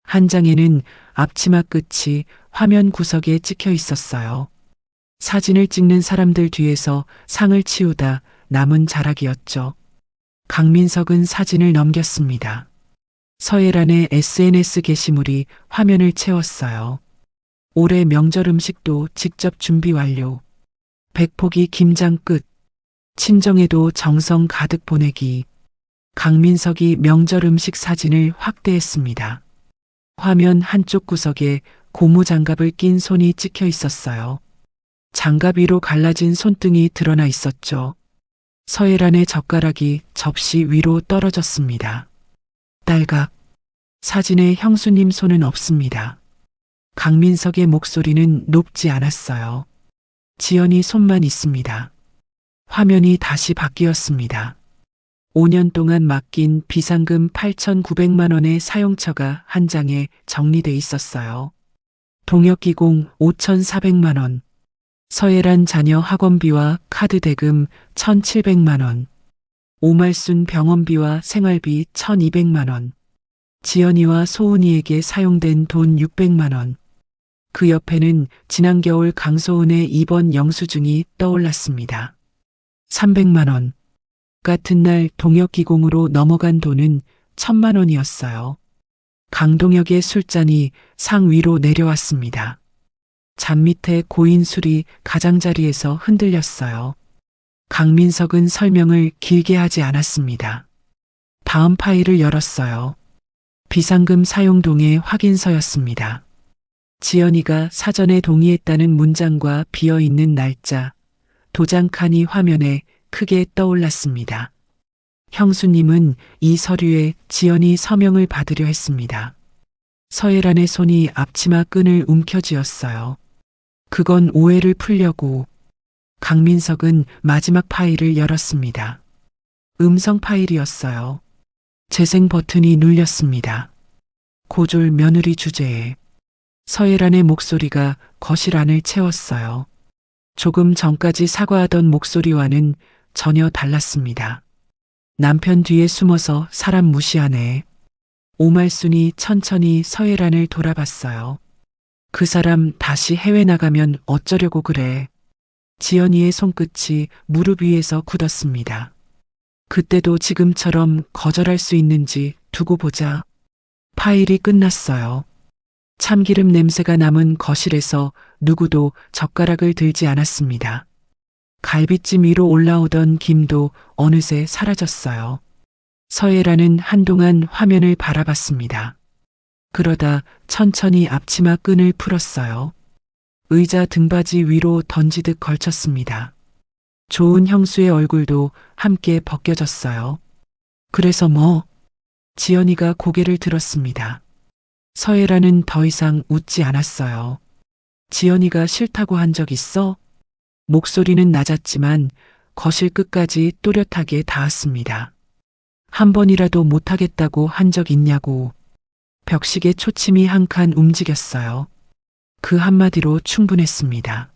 한 장에는 앞치마 끝이 화면 구석에 찍혀 있었어요. 사진을 찍는 사람들 뒤에서 상을 치우다 남은 자락이었죠. 강민석은 사진을 넘겼습니다. 서예란의 SNS 게시물이 화면을 채웠어요. 올해 명절 음식도 직접 준비 완료. 백포기 김장 끝. 친정에도 정성 가득 보내기. 강민석이 명절 음식 사진을 확대했습니다. 화면 한쪽 구석에 고무장갑을 낀 손이 찍혀 있었어요. 장갑 위로 갈라진 손등이 드러나 있었죠. 서예란의 젓가락이 접시 위로 떨어졌습니다. 딸각. 사진에 형수님 손은 없습니다. 강민석의 목소리는 높지 않았어요. 지연이 손만 있습니다. 화면이 다시 바뀌었습니다. 5년 동안 맡긴 비상금 8,900만 원의 사용처가 한 장에 정리돼 있었어요. 동혁기공 5,400만 원. 서예란 자녀 학원비와 카드 대금 1,700만 원. 오말순 병원비와 생활비 1,200만 원. 지연이와 소은이에게 사용된 돈 600만 원. 그 옆에는 지난 겨울 강소은의 입원 영수증이 떠올랐습니다. 300만 원. 같은 날 동혁기공으로 넘어간 돈은 1,000만 원이었어요. 강동혁의 술잔이 상 위로 내려왔습니다. 잔 밑에 고인 술이 가장자리에서 흔들렸어요. 강민석은 설명을 길게 하지 않았습니다. 다음 파일을 열었어요. 비상금 사용동의 확인서였습니다. 지연이가 사전에 동의했다는 문장과 비어있는 날짜, 도장 칸이 화면에 크게 떠올랐습니다. 형수님은 이 서류에 지연이 서명을 받으려 했습니다. 서예란의 손이 앞치마 끈을 움켜쥐었어요. 그건 오해를 풀려고. 강민석은 마지막 파일을 열었습니다. 음성 파일이었어요. 재생 버튼이 눌렸습니다. 고졸 며느리 주제에 서예란의 목소리가 거실 안을 채웠어요. 조금 전까지 사과하던 목소리와는 전혀 달랐습니다. 남편 뒤에 숨어서 사람 무시하네. 오말순이 천천히 서예란을 돌아봤어요. 그 사람 다시 해외 나가면 어쩌려고 그래. 지연이의 손끝이 무릎 위에서 굳었습니다. 그때도 지금처럼 거절할 수 있는지 두고 보자. 파일이 끝났어요. 참기름 냄새가 남은 거실에서 누구도 젓가락을 들지 않았습니다. 갈비찜 위로 올라오던 김도 어느새 사라졌어요. 서예란은 한동안 화면을 바라봤습니다. 그러다 천천히 앞치마 끈을 풀었어요. 의자 등받이 위로 던지듯 걸쳤습니다. 좋은 형수의 얼굴도 함께 벗겨졌어요. 그래서 뭐? 지연이가 고개를 들었습니다. 서예라는 더 이상 웃지 않았어요. 지연이가 싫다고 한 적 있어? 목소리는 낮았지만 거실 끝까지 또렷하게 닿았습니다. 한 번이라도 못하겠다고 한 적 있냐고. 벽식의 초침이 한 칸 움직였어요. 그 한마디로 충분했습니다.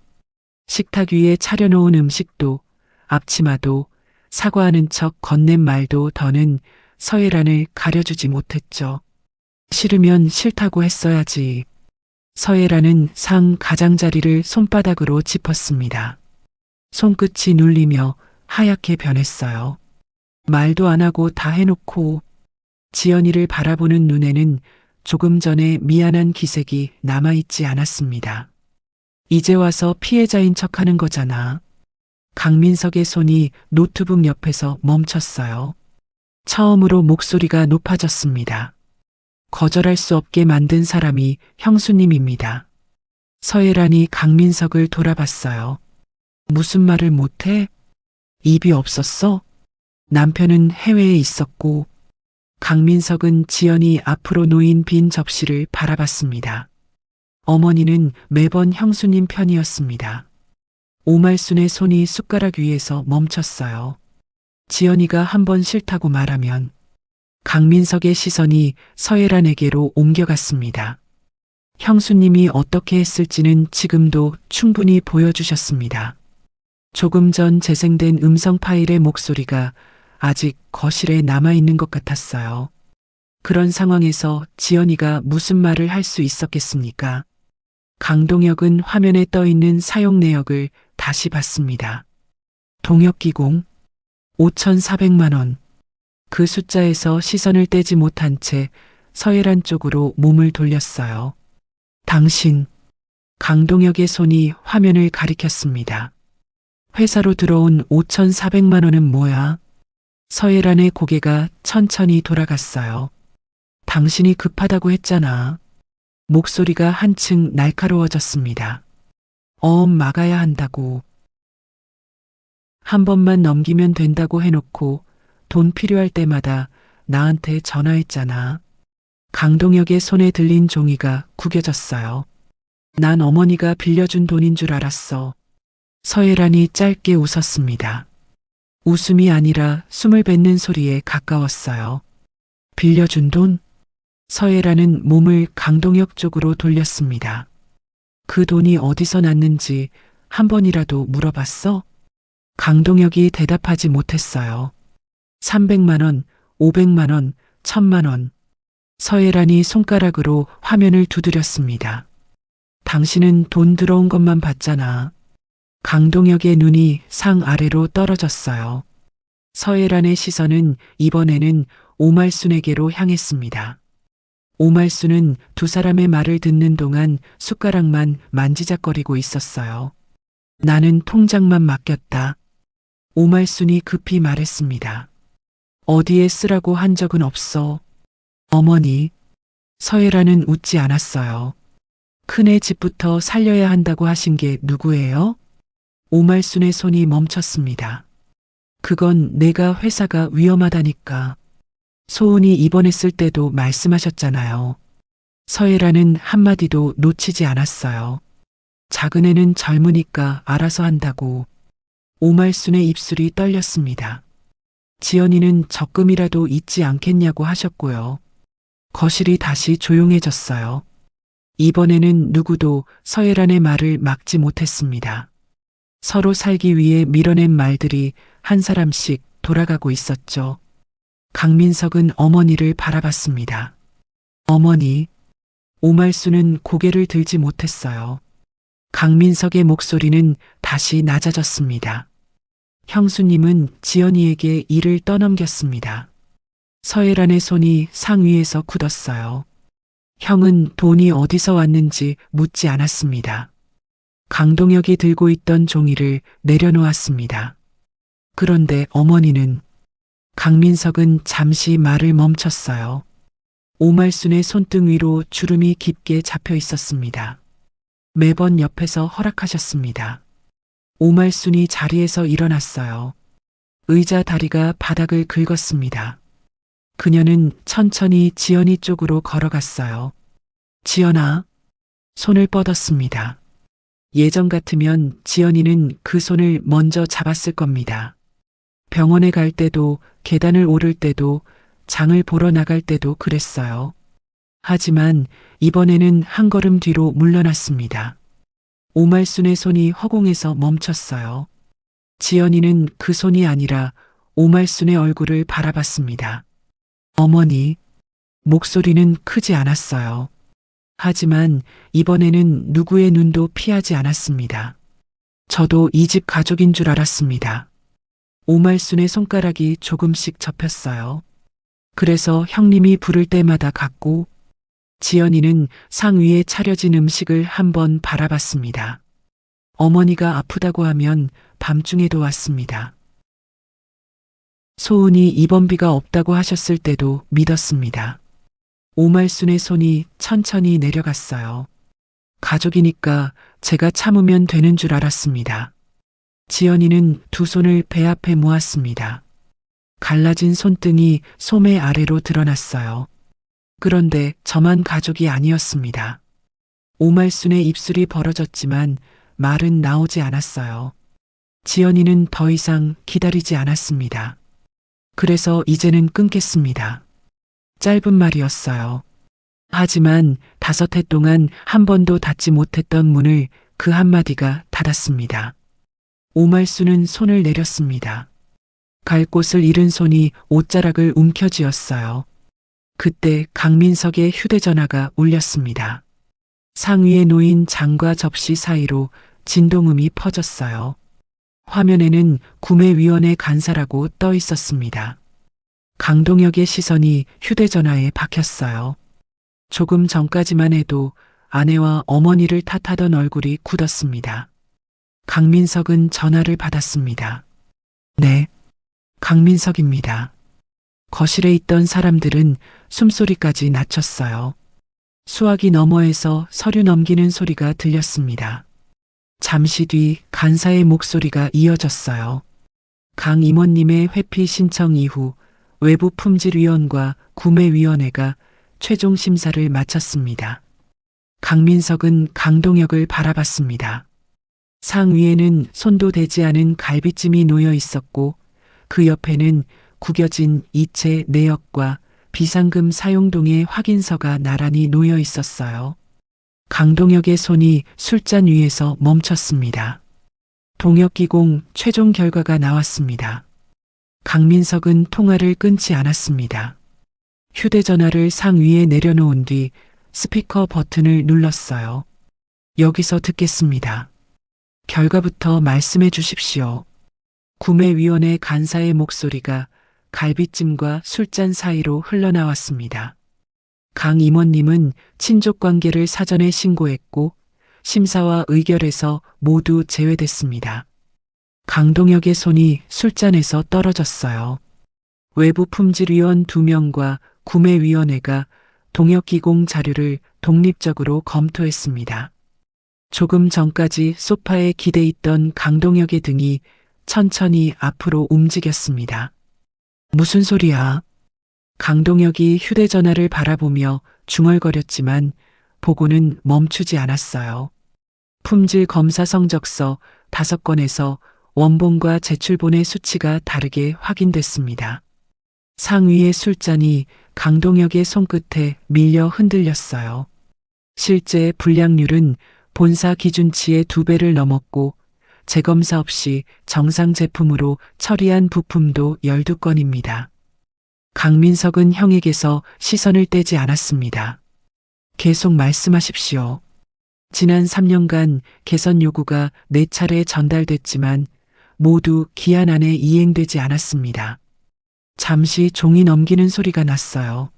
식탁 위에 차려놓은 음식도, 앞치마도, 사과하는 척 건넨 말도 더는 서예란을 가려주지 못했죠. 싫으면 싫다고 했어야지. 서예란은 상 가장자리를 손바닥으로 짚었습니다. 손끝이 눌리며 하얗게 변했어요. 말도 안 하고 다 해놓고. 지연이를 바라보는 눈에는 조금 전에 미안한 기색이 남아있지 않았습니다. 이제 와서 피해자인 척하는 거잖아. 강민석의 손이 노트북 옆에서 멈췄어요. 처음으로 목소리가 높아졌습니다. 거절할 수 없게 만든 사람이 형수님입니다. 서예란이 강민석을 돌아봤어요. 무슨 말을 못해? 입이 없었어? 남편은 해외에 있었고. 강민석은 지연이 앞으로 놓인 빈 접시를 바라봤습니다. 어머니는 매번 형수님 편이었습니다. 오말순의 손이 숟가락 위에서 멈췄어요. 지연이가 한 번 싫다고 말하면 강민석의 시선이 서예란에게로 옮겨갔습니다. 형수님이 어떻게 했을지는 지금도 충분히 보여주셨습니다. 조금 전 재생된 음성 파일의 목소리가 아직 거실에 남아있는 것 같았어요. 그런 상황에서 지연이가 무슨 말을 할 수 있었겠습니까? 강동혁은 화면에 떠있는 사용 내역을 다시 봤습니다. 동혁기공 5,400만 원. 그 숫자에서 시선을 떼지 못한 채 서예란 쪽으로 몸을 돌렸어요. 당신. 강동혁의 손이 화면을 가리켰습니다. 회사로 들어온 5,400만 원은 뭐야? 서예란의 고개가 천천히 돌아갔어요. 당신이 급하다고 했잖아. 목소리가 한층 날카로워졌습니다. 막아야 한다고. 한 번만 넘기면 된다고 해놓고 돈 필요할 때마다 나한테 전화했잖아. 강동혁의 손에 들린 종이가 구겨졌어요. 난 어머니가 빌려준 돈인 줄 알았어. 서예란이 짧게 웃었습니다. 웃음이 아니라 숨을 뱉는 소리에 가까웠어요. 빌려준 돈? 서예란은 몸을 강동혁 쪽으로 돌렸습니다. 그 돈이 어디서 났는지 한 번이라도 물어봤어? 강동혁이 대답하지 못했어요. 300만 원, 500만 원, 1,000만 원. 서예란이 손가락으로 화면을 두드렸습니다. 당신은 돈 들어온 것만 봤잖아. 강동혁의 눈이 상 아래로 떨어졌어요. 서예란의 시선은 이번에는 오말순에게로 향했습니다. 오말순은 두 사람의 말을 듣는 동안 숟가락만 만지작거리고 있었어요. 나는 통장만 맡겼다. 오말순이 급히 말했습니다. 어디에 쓰라고 한 적은 없어. 어머니. 서예란은 웃지 않았어요. 큰애 집부터 살려야 한다고 하신 게 누구예요? 오말순의 손이 멈췄습니다. 그건 내가 회사가 위험하다니까. 소은이 입원했을 때도 말씀하셨잖아요. 서예란은 한마디도 놓치지 않았어요. 작은애는 젊으니까 알아서 한다고. 오말순의 입술이 떨렸습니다. 지연이는 적금이라도 있지 않겠냐고 하셨고요. 거실이 다시 조용해졌어요. 이번에는 누구도 서예란의 말을 막지 못했습니다. 서로 살기 위해 밀어낸 말들이 한 사람씩 돌아가고 있었죠. 강민석은 어머니를 바라봤습니다. 어머니. 오말순은 고개를 들지 못했어요. 강민석의 목소리는 다시 낮아졌습니다. 형수님은 지연이에게 일을 떠넘겼습니다. 서예란의 손이 상 위에서 굳었어요. 형은 돈이 어디서 왔는지 묻지 않았습니다. 강동혁이 들고 있던 종이를 내려놓았습니다. 그런데 어머니는. 강민석은 잠시 말을 멈췄어요. 오말순의 손등 위로 주름이 깊게 잡혀 있었습니다. 매번 옆에서 허락하셨습니다. 오말순이 자리에서 일어났어요. 의자 다리가 바닥을 긁었습니다. 그녀는 천천히 지연이 쪽으로 걸어갔어요. 지연아. 손을 뻗었습니다. 예전 같으면 지연이는 그 손을 먼저 잡았을 겁니다. 병원에 갈 때도, 계단을 오를 때도, 장을 보러 나갈 때도 그랬어요. 하지만 이번에는 한 걸음 뒤로 물러났습니다. 오말순의 손이 허공에서 멈췄어요. 지연이는 그 손이 아니라 오말순의 얼굴을 바라봤습니다. 어머니. 목소리는 크지 않았어요. 하지만 이번에는 누구의 눈도 피하지 않았습니다. 저도 이 집 가족인 줄 알았습니다. 오말순의 손가락이 조금씩 접혔어요. 그래서 형님이 부를 때마다 갔고, 지연이는 상 위에 차려진 음식을 한번 바라봤습니다. 어머니가 아프다고 하면 밤중에도 왔습니다. 소은이 입원비가 없다고 하셨을 때도 믿었습니다. 오말순의 손이 천천히 내려갔어요. 가족이니까 제가 참으면 되는 줄 알았습니다. 지연이는 두 손을 배 앞에 모았습니다. 갈라진 손등이 소매 아래로 드러났어요. 그런데 저만 가족이 아니었습니다. 오말순의 입술이 벌어졌지만 말은 나오지 않았어요. 지연이는 더 이상 기다리지 않았습니다. 그래서 이제는 끊겠습니다. 짧은 말이었어요. 하지만 5해 동안 한 번도 닫지 못했던 문을 그 한마디가 닫았습니다. 오말순은 손을 내렸습니다. 갈 곳을 잃은 손이 옷자락을 움켜쥐었어요. 그때 강민석의 휴대전화가 울렸습니다. 상위에 놓인 장과 접시 사이로 진동음이 퍼졌어요. 화면에는 구매위원회 간사라고 떠 있었습니다. 강동혁의 시선이 휴대전화에 박혔어요. 조금 전까지만 해도 아내와 어머니를 탓하던 얼굴이 굳었습니다. 강민석은 전화를 받았습니다. 네, 강민석입니다. 거실에 있던 사람들은 숨소리까지 낮췄어요. 수화기 너머에서 서류 넘기는 소리가 들렸습니다. 잠시 뒤 간사의 목소리가 이어졌어요. 강 임원님의 회피 신청 이후 외부 품질위원과 구매위원회가 최종 심사를 마쳤습니다. 강민석은 강동혁을 바라봤습니다. 상 위에는 손도 대지 않은 갈비찜이 놓여 있었고 그 옆에는 구겨진 이체 내역과 비상금 사용동의 확인서가 나란히 놓여 있었어요. 강동혁의 손이 술잔 위에서 멈췄습니다. 동혁기공 최종 결과가 나왔습니다. 강민석은 통화를 끊지 않았습니다. 휴대전화를 상 위에 내려놓은 뒤 스피커 버튼을 눌렀어요. 여기서 듣겠습니다. 결과부터 말씀해 주십시오. 구매위원회 간사의 목소리가 갈비찜과 술잔 사이로 흘러나왔습니다. 강 임원님은 친족 관계를 사전에 신고했고 심사와 의결에서 모두 제외됐습니다. 강동혁의 손이 술잔에서 떨어졌어요. 외부 품질위원 2명과 구매위원회가 동혁기공 자료를 독립적으로 검토했습니다. 조금 전까지 소파에 기대 있던 강동혁의 등이 천천히 앞으로 움직였습니다. 무슨 소리야? 강동혁이 휴대전화를 바라보며 중얼거렸지만 보고는 멈추지 않았어요. 품질 검사 성적서 5건에서 원본과 제출본의 수치가 다르게 확인됐습니다. 상위의 술잔이 강동혁의 손끝에 밀려 흔들렸어요. 실제 불량률은 본사 기준치의 2배를 넘었고 재검사 없이 정상 제품으로 처리한 부품도 12건입니다. 강민석은 형에게서 시선을 떼지 않았습니다. 계속 말씀하십시오. 지난 3년간 개선 요구가 4차례 전달됐지만 모두 기한 안에 이행되지 않았습니다. 잠시 종이 넘기는 소리가 났어요.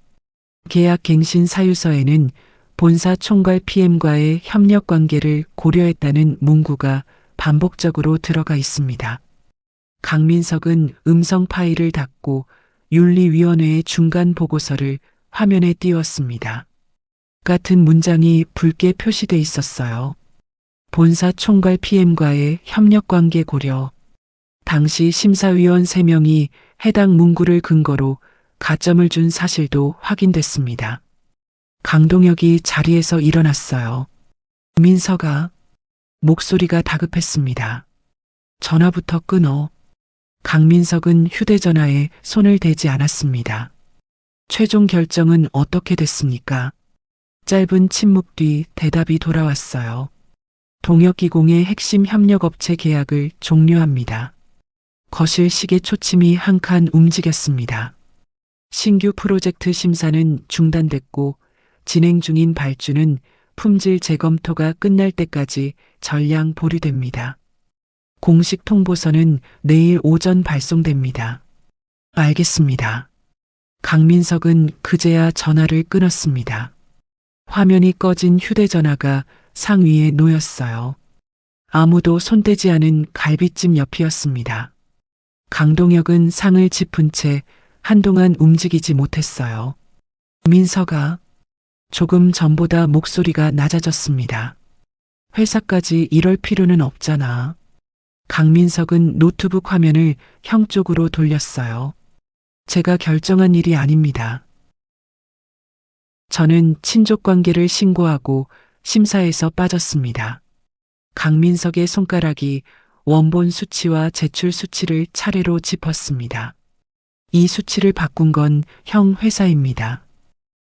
계약 갱신 사유서에는 본사 총괄 PM과의 협력 관계를 고려했다는 문구가 반복적으로 들어가 있습니다. 강민석은 음성 파일을 닫고 윤리위원회의 중간 보고서를 화면에 띄웠습니다. 같은 문장이 붉게 표시돼 있었어요. 본사 총괄 PM과의 협력관계 고려. 당시 심사위원 3명이 해당 문구를 근거로 가점을 준 사실도 확인됐습니다. 강동혁이 자리에서 일어났어요. 민서가. 목소리가 다급했습니다. 전화부터 끊어. 강민석은 휴대전화에 손을 대지 않았습니다. 최종 결정은 어떻게 됐습니까? 짧은 침묵 뒤 대답이 돌아왔어요. 동혁기공의 핵심 협력업체 계약을 종료합니다. 거실 시계 초침이 한 칸 움직였습니다. 신규 프로젝트 심사는 중단됐고 진행 중인 발주는 품질 재검토가 끝날 때까지 전량 보류됩니다. 공식 통보서는 내일 오전 발송됩니다. 알겠습니다. 강민석은 그제야 전화를 끊었습니다. 화면이 꺼진 휴대전화가 상위에 놓였어요. 아무도 손대지 않은 갈비찜 옆이었습니다. 강동혁은 상을 짚은 채 한동안 움직이지 못했어요. 민서가. 조금 전보다 목소리가 낮아졌습니다. 회사까지 이럴 필요는 없잖아. 강민석은 노트북 화면을 형 쪽으로 돌렸어요. 제가 결정한 일이 아닙니다. 저는 친족 관계를 신고하고 심사에서 빠졌습니다. 강민석의 손가락이 원본 수치와 제출 수치를 차례로 짚었습니다. 이 수치를 바꾼 건 형 회사입니다.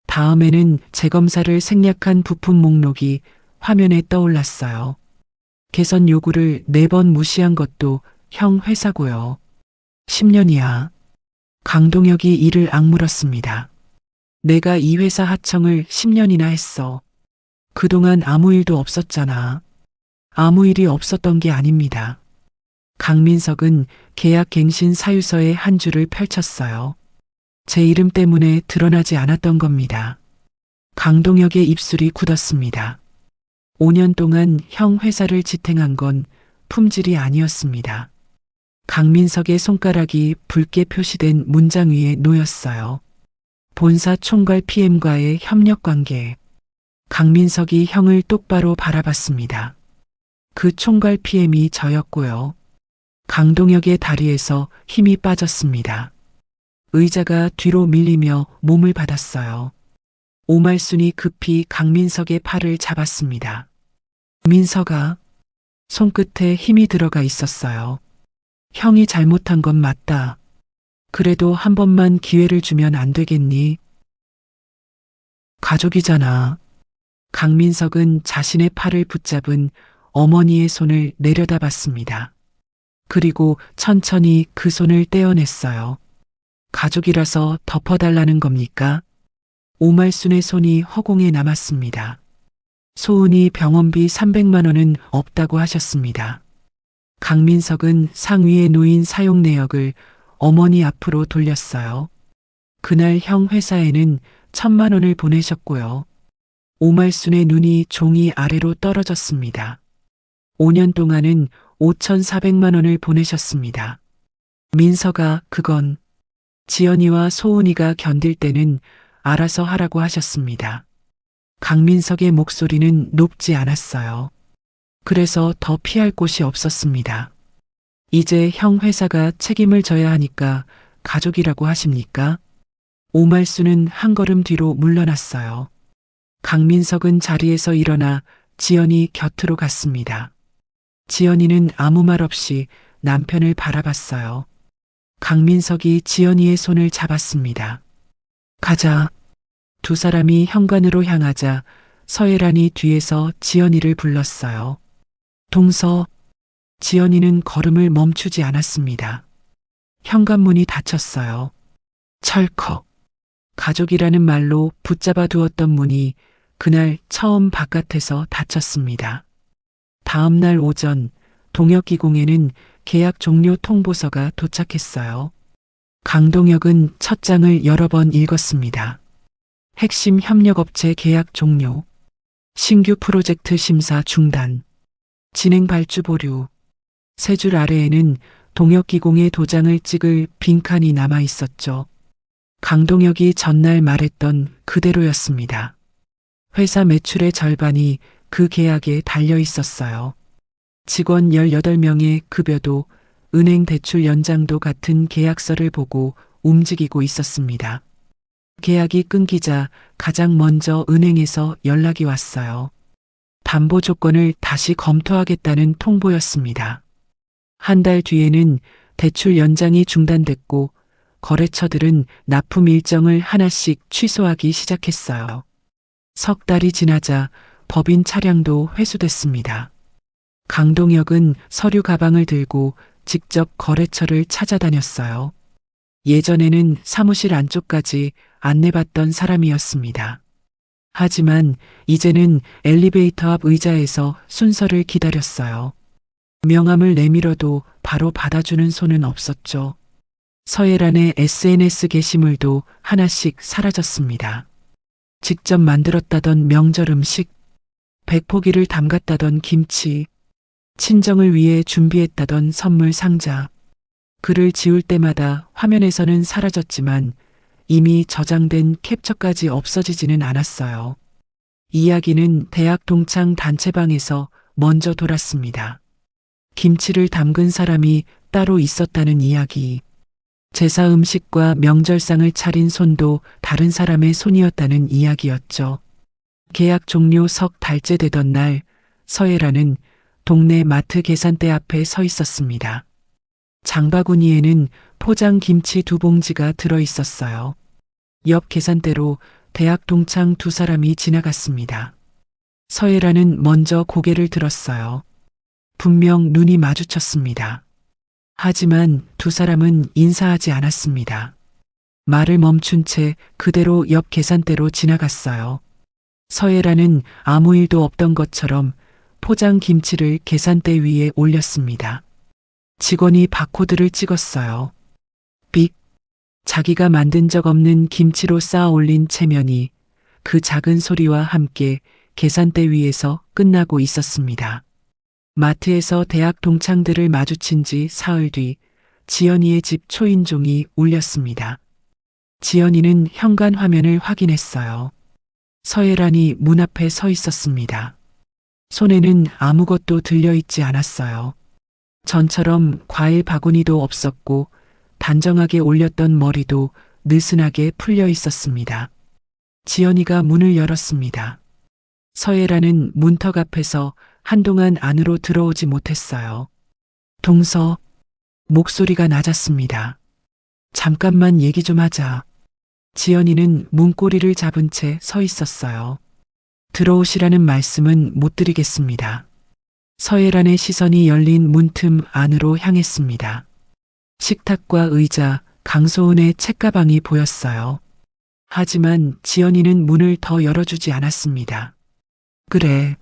다음에는 재검사를 생략한 부품 목록이 화면에 떠올랐어요. 개선 요구를 4번 무시한 것도 형 회사고요. 10년이야. 강동혁이 이를 악물었습니다. 내가 이 회사 하청을 10년이나 했어. 그동안 아무 일도 없었잖아. 아무 일이 없었던 게 아닙니다. 강민석은 계약 갱신 사유서의 한 줄을 펼쳤어요. 제 이름 때문에 드러나지 않았던 겁니다. 강동혁의 입술이 굳었습니다. 5년 동안 형 회사를 지탱한 건 품질이 아니었습니다. 강민석의 손가락이 붉게 표시된 문장 위에 놓였어요. 본사 총괄 PM과의 협력관계. 강민석이 형을 똑바로 바라봤습니다. 그 총괄 PM이 저였고요. 강동혁의 다리에서 힘이 빠졌습니다. 의자가 뒤로 밀리며 몸을 받았어요. 오말순이 급히 강민석의 팔을 잡았습니다. 민석아. 손끝에 힘이 들어가 있었어요. 형이 잘못한 건 맞다. 그래도 한 번만 기회를 주면 안 되겠니? 가족이잖아. 강민석은 자신의 팔을 붙잡은 어머니의 손을 내려다봤습니다. 그리고 천천히 그 손을 떼어냈어요. 가족이라서 덮어달라는 겁니까? 오말순의 손이 허공에 남았습니다. 소은이 병원비 300만 원은 없다고 하셨습니다. 강민석은 상위에 놓인 사용 내역을 어머니 앞으로 돌렸어요. 그날 형 회사에는 1,000만 원을 보내셨고요. 오말순의 눈이 종이 아래로 떨어졌습니다. 5년 동안은 5,400만 원을 보내셨습니다. 민서가 그건 지연이와 소은이가 견딜 때는 알아서 하라고 하셨습니다. 강민석의 목소리는 높지 않았어요. 그래서 더 피할 곳이 없었습니다. 이제 형 회사가 책임을 져야 하니까 가족이라고 하십니까? 오말순은 한 걸음 뒤로 물러났어요. 강민석은 자리에서 일어나 지연이 곁으로 갔습니다. 지연이는 아무 말 없이 남편을 바라봤어요. 강민석이 지연이의 손을 잡았습니다. 가자. 두 사람이 현관으로 향하자 서예란이 뒤에서 지연이를 불렀어요. 동서. 지연이는 걸음을 멈추지 않았습니다. 현관문이 닫혔어요. 철컥. 가족이라는 말로 붙잡아 두었던 문이 그날 처음 바깥에서 닫혔습니다. 다음 날 오전 동혁기공에는 계약 종료 통보서가 도착했어요. 강동혁은 첫 장을 여러 번 읽었습니다. 핵심 협력업체 계약 종료. 신규 프로젝트 심사 중단. 진행 발주 보류. 세 줄 아래에는 동혁기공의 도장을 찍을 빈칸이 남아 있었죠. 강동혁이 전날 말했던 그대로였습니다. 회사 매출의 절반이 그 계약에 달려 있었어요. 직원 18명의 급여도 은행 대출 연장도 같은 계약서를 보고 움직이고 있었습니다. 계약이 끊기자 가장 먼저 은행에서 연락이 왔어요. 담보 조건을 다시 검토하겠다는 통보였습니다. 한 달 뒤에는 대출 연장이 중단됐고 거래처들은 납품 일정을 하나씩 취소하기 시작했어요. 석 달이 지나자 법인 차량도 회수됐습니다. 강동혁은 서류 가방을 들고 직접 거래처를 찾아다녔어요. 예전에는 사무실 안쪽까지 안내받던 사람이었습니다. 하지만 이제는 엘리베이터 앞 의자에서 순서를 기다렸어요. 명함을 내밀어도 바로 받아주는 손은 없었죠. 서예란의 SNS 게시물도 하나씩 사라졌습니다. 직접 만들었다던 명절 음식, 백포기를 담갔다던 김치, 친정을 위해 준비했다던 선물 상자. 글을 지울 때마다 화면에서는 사라졌지만 이미 저장된 캡처까지 없어지지는 않았어요. 이야기는 대학 동창 단체방에서 먼저 돌았습니다. 김치를 담근 사람이 따로 있었다는 이야기. 제사 음식과 명절상을 차린 손도 다른 사람의 손이었다는 이야기였죠. 계약 종료 석 달째 되던 날, 서예란은 동네 마트 계산대 앞에 서 있었습니다. 장바구니에는 포장 김치 2봉지가 들어 있었어요. 옆 계산대로 대학 동창 2사람이 지나갔습니다. 서예란은 먼저 고개를 들었어요. 분명 눈이 마주쳤습니다. 하지만 2사람은 인사하지 않았습니다. 말을 멈춘 채 그대로 옆 계산대로 지나갔어요. 서예란은 아무 일도 없던 것처럼 포장 김치를 계산대 위에 올렸습니다. 직원이 바코드를 찍었어요. 삑. 자기가 만든 적 없는 김치로 쌓아 올린 체면이 그 작은 소리와 함께 계산대 위에서 끝나고 있었습니다. 마트에서 대학 동창들을 마주친 지 사흘 뒤 지연이의 집 초인종이 울렸습니다. 지연이는 현관 화면을 확인했어요. 서예란이 문 앞에 서 있었습니다. 손에는 아무것도 들려있지 않았어요. 전처럼 과일 바구니도 없었고 단정하게 올렸던 머리도 느슨하게 풀려 있었습니다. 지연이가 문을 열었습니다. 서예란은 문턱 앞에서 한동안 안으로 들어오지 못했어요. 동서, 목소리가 낮았습니다. 잠깐만 얘기 좀 하자. 지연이는 문고리를 잡은 채 서 있었어요. 들어오시라는 말씀은 못 드리겠습니다. 서예란의 시선이 열린 문틈 안으로 향했습니다. 식탁과 의자, 강소은의 책가방이 보였어요. 하지만 지연이는 문을 더 열어주지 않았습니다. 그래.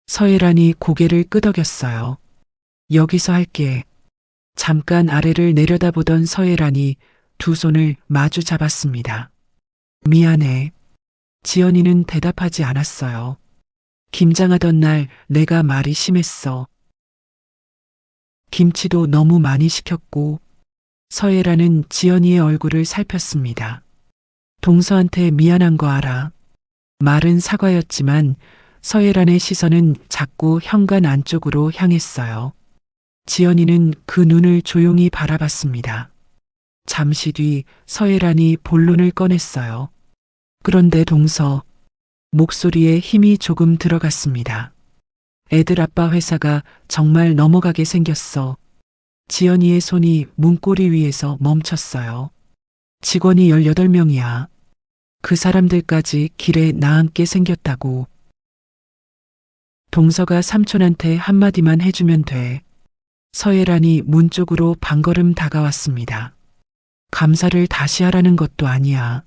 서예란이 고개를 끄덕였어요. 여기서 할게. 잠깐 아래를 내려다보던 서예란이 2손을 마주 잡았습니다. 미안해. 지연이는 대답하지 않았어요. 김장하던 날 내가 말이 심했어. 김치도 너무 많이 시켰고. 서예란은 지연이의 얼굴을 살폈습니다. 동서한테 미안한 거 알아. 말은 사과였지만 서예란의 시선은 자꾸 현관 안쪽으로 향했어요. 지연이는 그 눈을 조용히 바라봤습니다. 잠시 뒤 서예란이 본론을 꺼냈어요. 그런데 동서, 목소리에 힘이 조금 들어갔습니다. 애들 아빠 회사가 정말 넘어가게 생겼어. 지연이의 손이 문고리 위에서 멈췄어요. 직원이 18명이야. 그 사람들까지 길에 나앉게 생겼다고. 동서가 삼촌한테 한마디만 해주면 돼. 서예란이 문 쪽으로 반걸음 다가왔습니다. 감사를 다시 하라는 것도 아니야.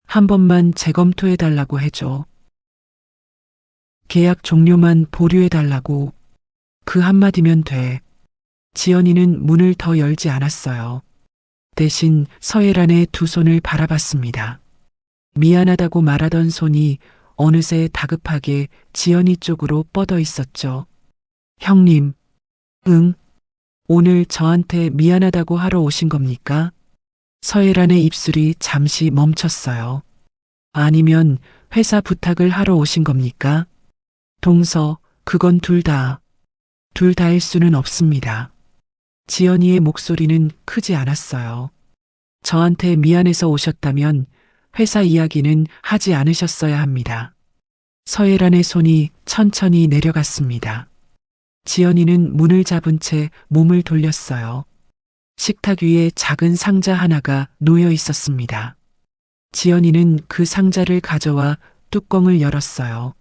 한 번만 재검토해달라고 해줘. 계약 종료만 보류해달라고. 그 한마디면 돼. 지연이는 문을 더 열지 않았어요. 대신 서예란의 2손을 바라봤습니다. 미안하다고 말하던 손이 어느새 다급하게 지연이 쪽으로 뻗어 있었죠. 형님, 응? 오늘 저한테 미안하다고 하러 오신 겁니까? 서예란의 입술이 잠시 멈췄어요. 아니면 회사 부탁을 하러 오신 겁니까? 동서, 그건 둘 다일 수는 없습니다. 지연이의 목소리는 크지 않았어요. 저한테 미안해서 오셨다면 회사 이야기는 하지 않으셨어야 합니다. 서예란의 손이 천천히 내려갔습니다. 지연이는 문을 잡은 채 몸을 돌렸어요. 식탁 위에 작은 상자 하나가 놓여 있었습니다. 지연이는 그 상자를 가져와 뚜껑을 열었어요.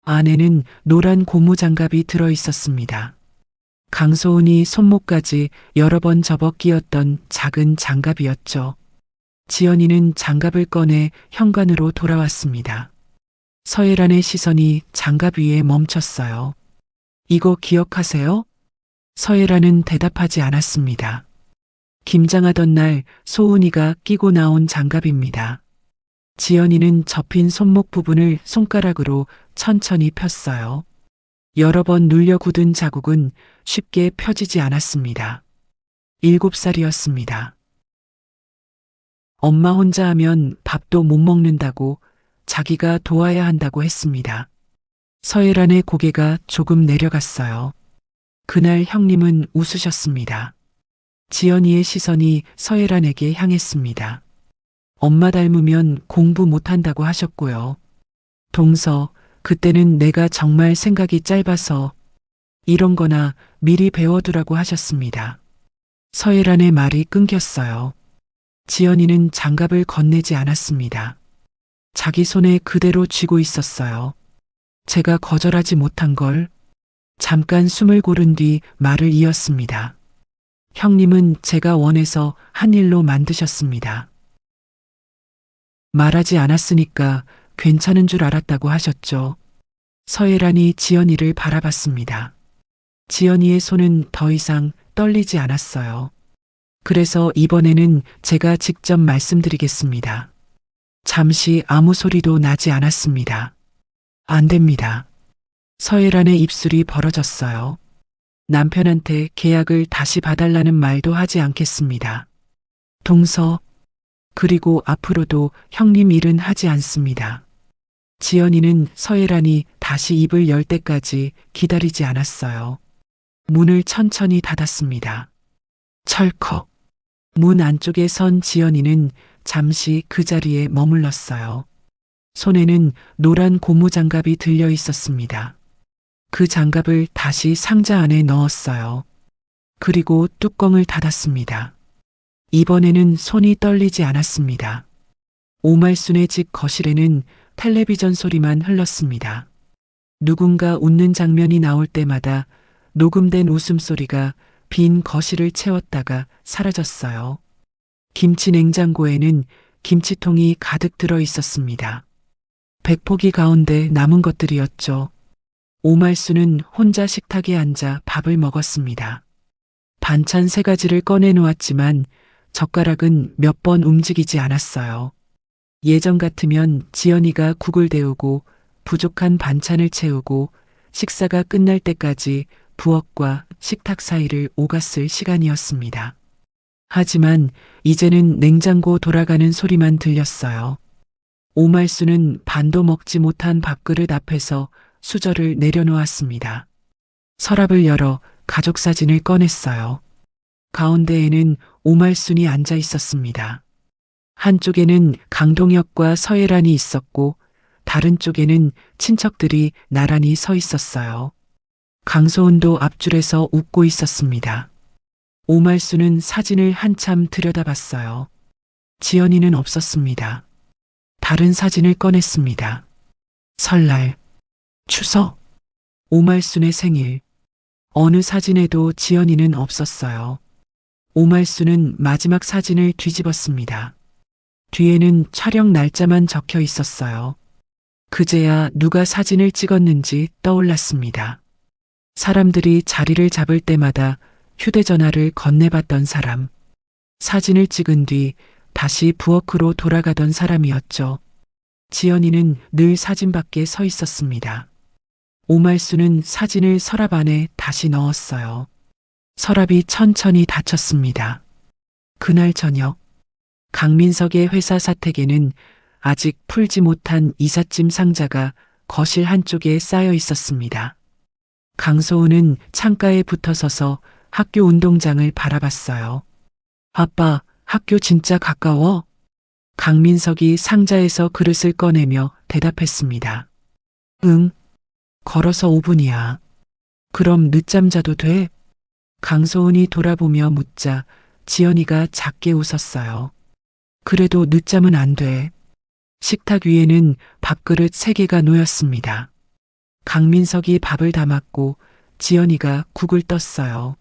안에는 노란 고무장갑이 들어 있었습니다. 강소은이 손목까지 여러 번 접어 끼었던 작은 장갑이었죠. 지연이는 장갑을 꺼내 현관으로 돌아왔습니다. 서예란의 시선이 장갑 위에 멈췄어요. 이거 기억하세요? 서예란은 대답하지 않았습니다. 김장하던 날 소은이가 끼고 나온 장갑입니다. 지연이는 접힌 손목 부분을 손가락으로 천천히 폈어요. 여러 번 눌려 굳은 자국은 쉽게 펴지지 않았습니다. 7살이었습니다. 엄마 혼자 하면 밥도 못 먹는다고 자기가 도와야 한다고 했습니다. 서예란의 고개가 조금 내려갔어요. 그날 형님은 웃으셨습니다. 지연이의 시선이 서예란에게 향했습니다. 엄마 닮으면 공부 못한다고 하셨고요. 동서, 그때는 내가 정말 생각이 짧아서 이런 거나 미리 배워두라고 하셨습니다. 서예란의 말이 끊겼어요. 지연이는 장갑을 건네지 않았습니다. 자기 손에 그대로 쥐고 있었어요. 제가 거절하지 못한 걸. 잠깐 숨을 고른 뒤 말을 이었습니다. 형님은 제가 원해서 한 일로 만드셨습니다. 말하지 않았으니까 괜찮은 줄 알았다고 하셨죠. 서예란이 지연이를 바라봤습니다. 지연이의 손은 더 이상 떨리지 않았어요. 그래서 이번에는 제가 직접 말씀드리겠습니다. 잠시 아무 소리도 나지 않았습니다. 안 됩니다. 서예란의 입술이 벌어졌어요. 남편한테 계약을 다시 봐달라는 말도 하지 않겠습니다. 동서, 그리고 앞으로도 형님 일은 하지 않습니다. 지연이는 서예란이 다시 입을 열 때까지 기다리지 않았어요. 문을 천천히 닫았습니다. 철컥. 문 안쪽에 선 지연이는 잠시 그 자리에 머물렀어요. 손에는 노란 고무장갑이 들려 있었습니다. 그 장갑을 다시 상자 안에 넣었어요. 그리고 뚜껑을 닫았습니다. 이번에는 손이 떨리지 않았습니다. 오말순의 집 거실에는 텔레비전 소리만 흘렀습니다. 누군가 웃는 장면이 나올 때마다 녹음된 웃음소리가 빈 거실을 채웠다가 사라졌어요. 김치 냉장고에는 김치통이 가득 들어 있었습니다. 백포기 가운데 남은 것들이었죠. 오말순은 혼자 식탁에 앉아 밥을 먹었습니다. 반찬 3가지를 꺼내 놓았지만 젓가락은 몇 번 움직이지 않았어요. 예전 같으면 지연이가 국을 데우고 부족한 반찬을 채우고 식사가 끝날 때까지 부엌과 식탁 사이를 오갔을 시간이었습니다. 하지만 이제는 냉장고 돌아가는 소리만 들렸어요. 오말순은 반도 먹지 못한 밥그릇 앞에서 수저를 내려놓았습니다. 서랍을 열어 가족 사진을 꺼냈어요. 가운데에는 오말순이 앉아 있었습니다. 한쪽에는 강동혁과 서예란이 있었고 다른 쪽에는 친척들이 나란히 서 있었어요. 강소은도 앞줄에서 웃고 있었습니다. 오말순은 사진을 한참 들여다봤어요. 지연이는 없었습니다. 다른 사진을 꺼냈습니다. 설날, 추석, 오말순의 생일. 어느 사진에도 지연이는 없었어요. 오말순은 마지막 사진을 뒤집었습니다. 뒤에는 촬영 날짜만 적혀 있었어요. 그제야 누가 사진을 찍었는지 떠올랐습니다. 사람들이 자리를 잡을 때마다 휴대전화를 건네봤던 사람. 사진을 찍은 뒤 다시 부엌으로 돌아가던 사람이었죠. 지연이는 늘 사진 밖에 서 있었습니다. 오말순은 사진을 서랍 안에 다시 넣었어요. 서랍이 천천히 닫혔습니다. 그날 저녁, 강민석의 회사 사택에는 아직 풀지 못한 이삿짐 상자가 거실 한쪽에 쌓여 있었습니다. 강소은은 창가에 붙어 서서 학교 운동장을 바라봤어요. 아빠, 학교 진짜 가까워? 강민석이 상자에서 그릇을 꺼내며 대답했습니다. 응, 걸어서 5분이야. 그럼 늦잠 자도 돼? 강소은이 돌아보며 묻자 지연이가 작게 웃었어요. 그래도 늦잠은 안 돼. 식탁 위에는 밥그릇 3개가 놓였습니다. 강민석이 밥을 담았고 지연이가 국을 떴어요.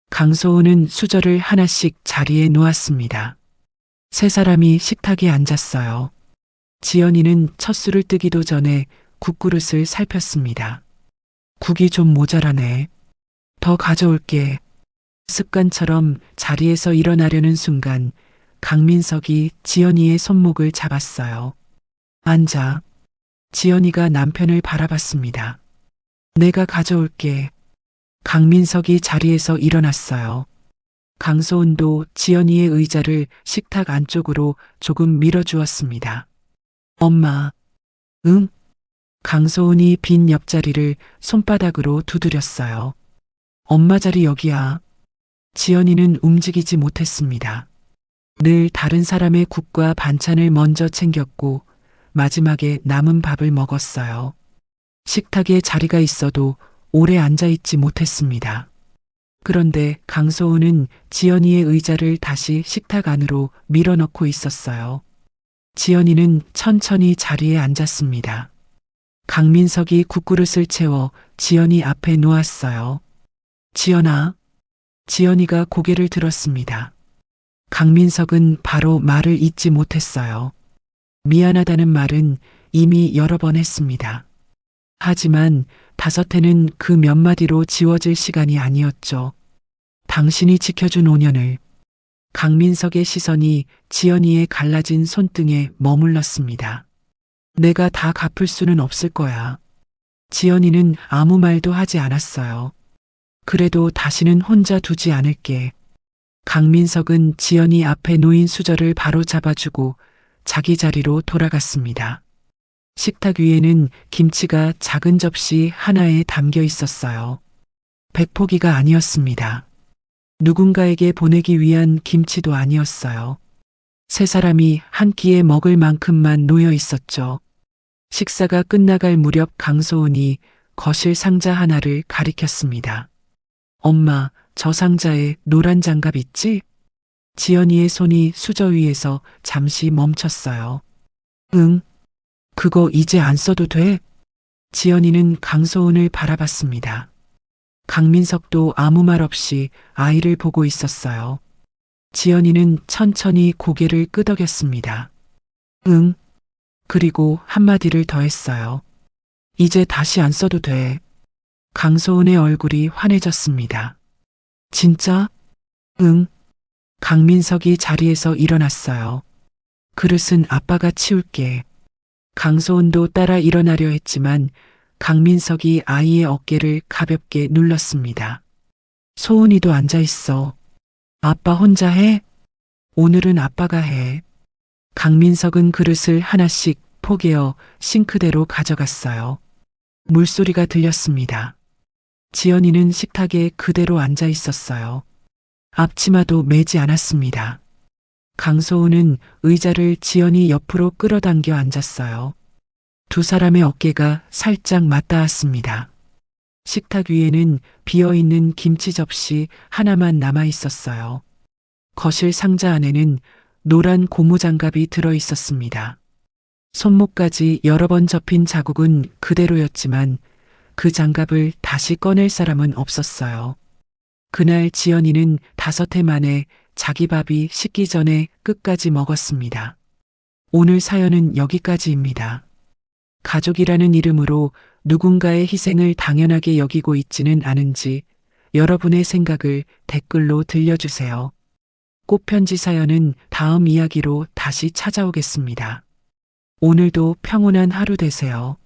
강소은은 수저를 하나씩 자리에 놓았습니다. 3사람이 식탁에 앉았어요. 지연이는 첫 술을 뜨기도 전에 국그릇을 살폈습니다. 국이 좀 모자라네. 더 가져올게. 습관처럼 자리에서 일어나려는 순간 강민석이 지연이의 손목을 잡았어요. 앉아. 지연이가 남편을 바라봤습니다. 내가 가져올게. 강민석이 자리에서 일어났어요. 강소은도 지연이의 의자를 식탁 안쪽으로 조금 밀어주었습니다. 엄마. 응? 강소은이 빈 옆자리를 손바닥으로 두드렸어요. 엄마 자리 여기야. 지연이는 움직이지 못했습니다. 늘 다른 사람의 국과 반찬을 먼저 챙겼고 마지막에 남은 밥을 먹었어요. 식탁에 자리가 있어도 오래 앉아있지 못했습니다. 그런데 강소은은 지연이의 의자를 다시 식탁 안으로 밀어넣고 있었어요. 지연이는 천천히 자리에 앉았습니다. 강민석이 국그릇을 채워 지연이 앞에 놓았어요. 지연아. 지연이가 고개를 들었습니다. 강민석은 바로 말을 잇지 못했어요. 미안하다는 말은 이미 여러 번 했습니다. 하지만 5회는 그 몇 마디로 지워질 시간이 아니었죠. 당신이 지켜준 5년을. 강민석의 시선이 지연이의 갈라진 손등에 머물렀습니다. 내가 다 갚을 수는 없을 거야. 지연이는 아무 말도 하지 않았어요. 그래도 다시는 혼자 두지 않을게. 강민석은 지연이 앞에 놓인 수저를 바로 잡아주고 자기 자리로 돌아갔습니다. 식탁 위에는 김치가 작은 접시 하나에 담겨 있었어요. 백포기가 아니었습니다. 누군가에게 보내기 위한 김치도 아니었어요. 3사람이 한 끼에 먹을 만큼만 놓여 있었죠. 식사가 끝나갈 무렵 강소은이 거실 상자 하나를 가리켰습니다. 엄마, 저 상자에 노란 장갑 있지? 지연이의 손이 수저 위에서 잠시 멈췄어요. 응, 그거 이제 안 써도 돼? 지연이는 강소은을 바라봤습니다. 강민석도 아무 말 없이 아이를 보고 있었어요. 지연이는 천천히 고개를 끄덕였습니다. 응. 그리고 한마디를 더 했어요. 이제 다시 안 써도 돼. 강소은의 얼굴이 환해졌습니다. 진짜? 응. 강민석이 자리에서 일어났어요. 그릇은 아빠가 치울게. 강소은도 따라 일어나려 했지만 강민석이 아이의 어깨를 가볍게 눌렀습니다. 소은이도 앉아있어. 아빠 혼자 해? 오늘은 아빠가 해. 강민석은 그릇을 하나씩 포개어 싱크대로 가져갔어요. 물소리가 들렸습니다. 지연이는 식탁에 그대로 앉아 있었어요. 앞치마도 매지 않았습니다. 강소은은 의자를 지연이 옆으로 끌어당겨 앉았어요. 2사람의 어깨가 살짝 맞닿았습니다. 식탁 위에는 비어있는 김치 접시 하나만 남아 있었어요. 거실 상자 안에는 노란 고무장갑이 들어 있었습니다. 손목까지 여러 번 접힌 자국은 그대로였지만 그 장갑을 다시 꺼낼 사람은 없었어요. 그날 지연이는 5회 만에 자기 밥이 식기 전에 끝까지 먹었습니다. 오늘 사연은 여기까지입니다. 가족이라는 이름으로 누군가의 희생을 당연하게 여기고 있지는 않은지 여러분의 생각을 댓글로 들려주세요. 꽃편지 사연은 다음 이야기로 다시 찾아오겠습니다. 오늘도 평온한 하루 되세요.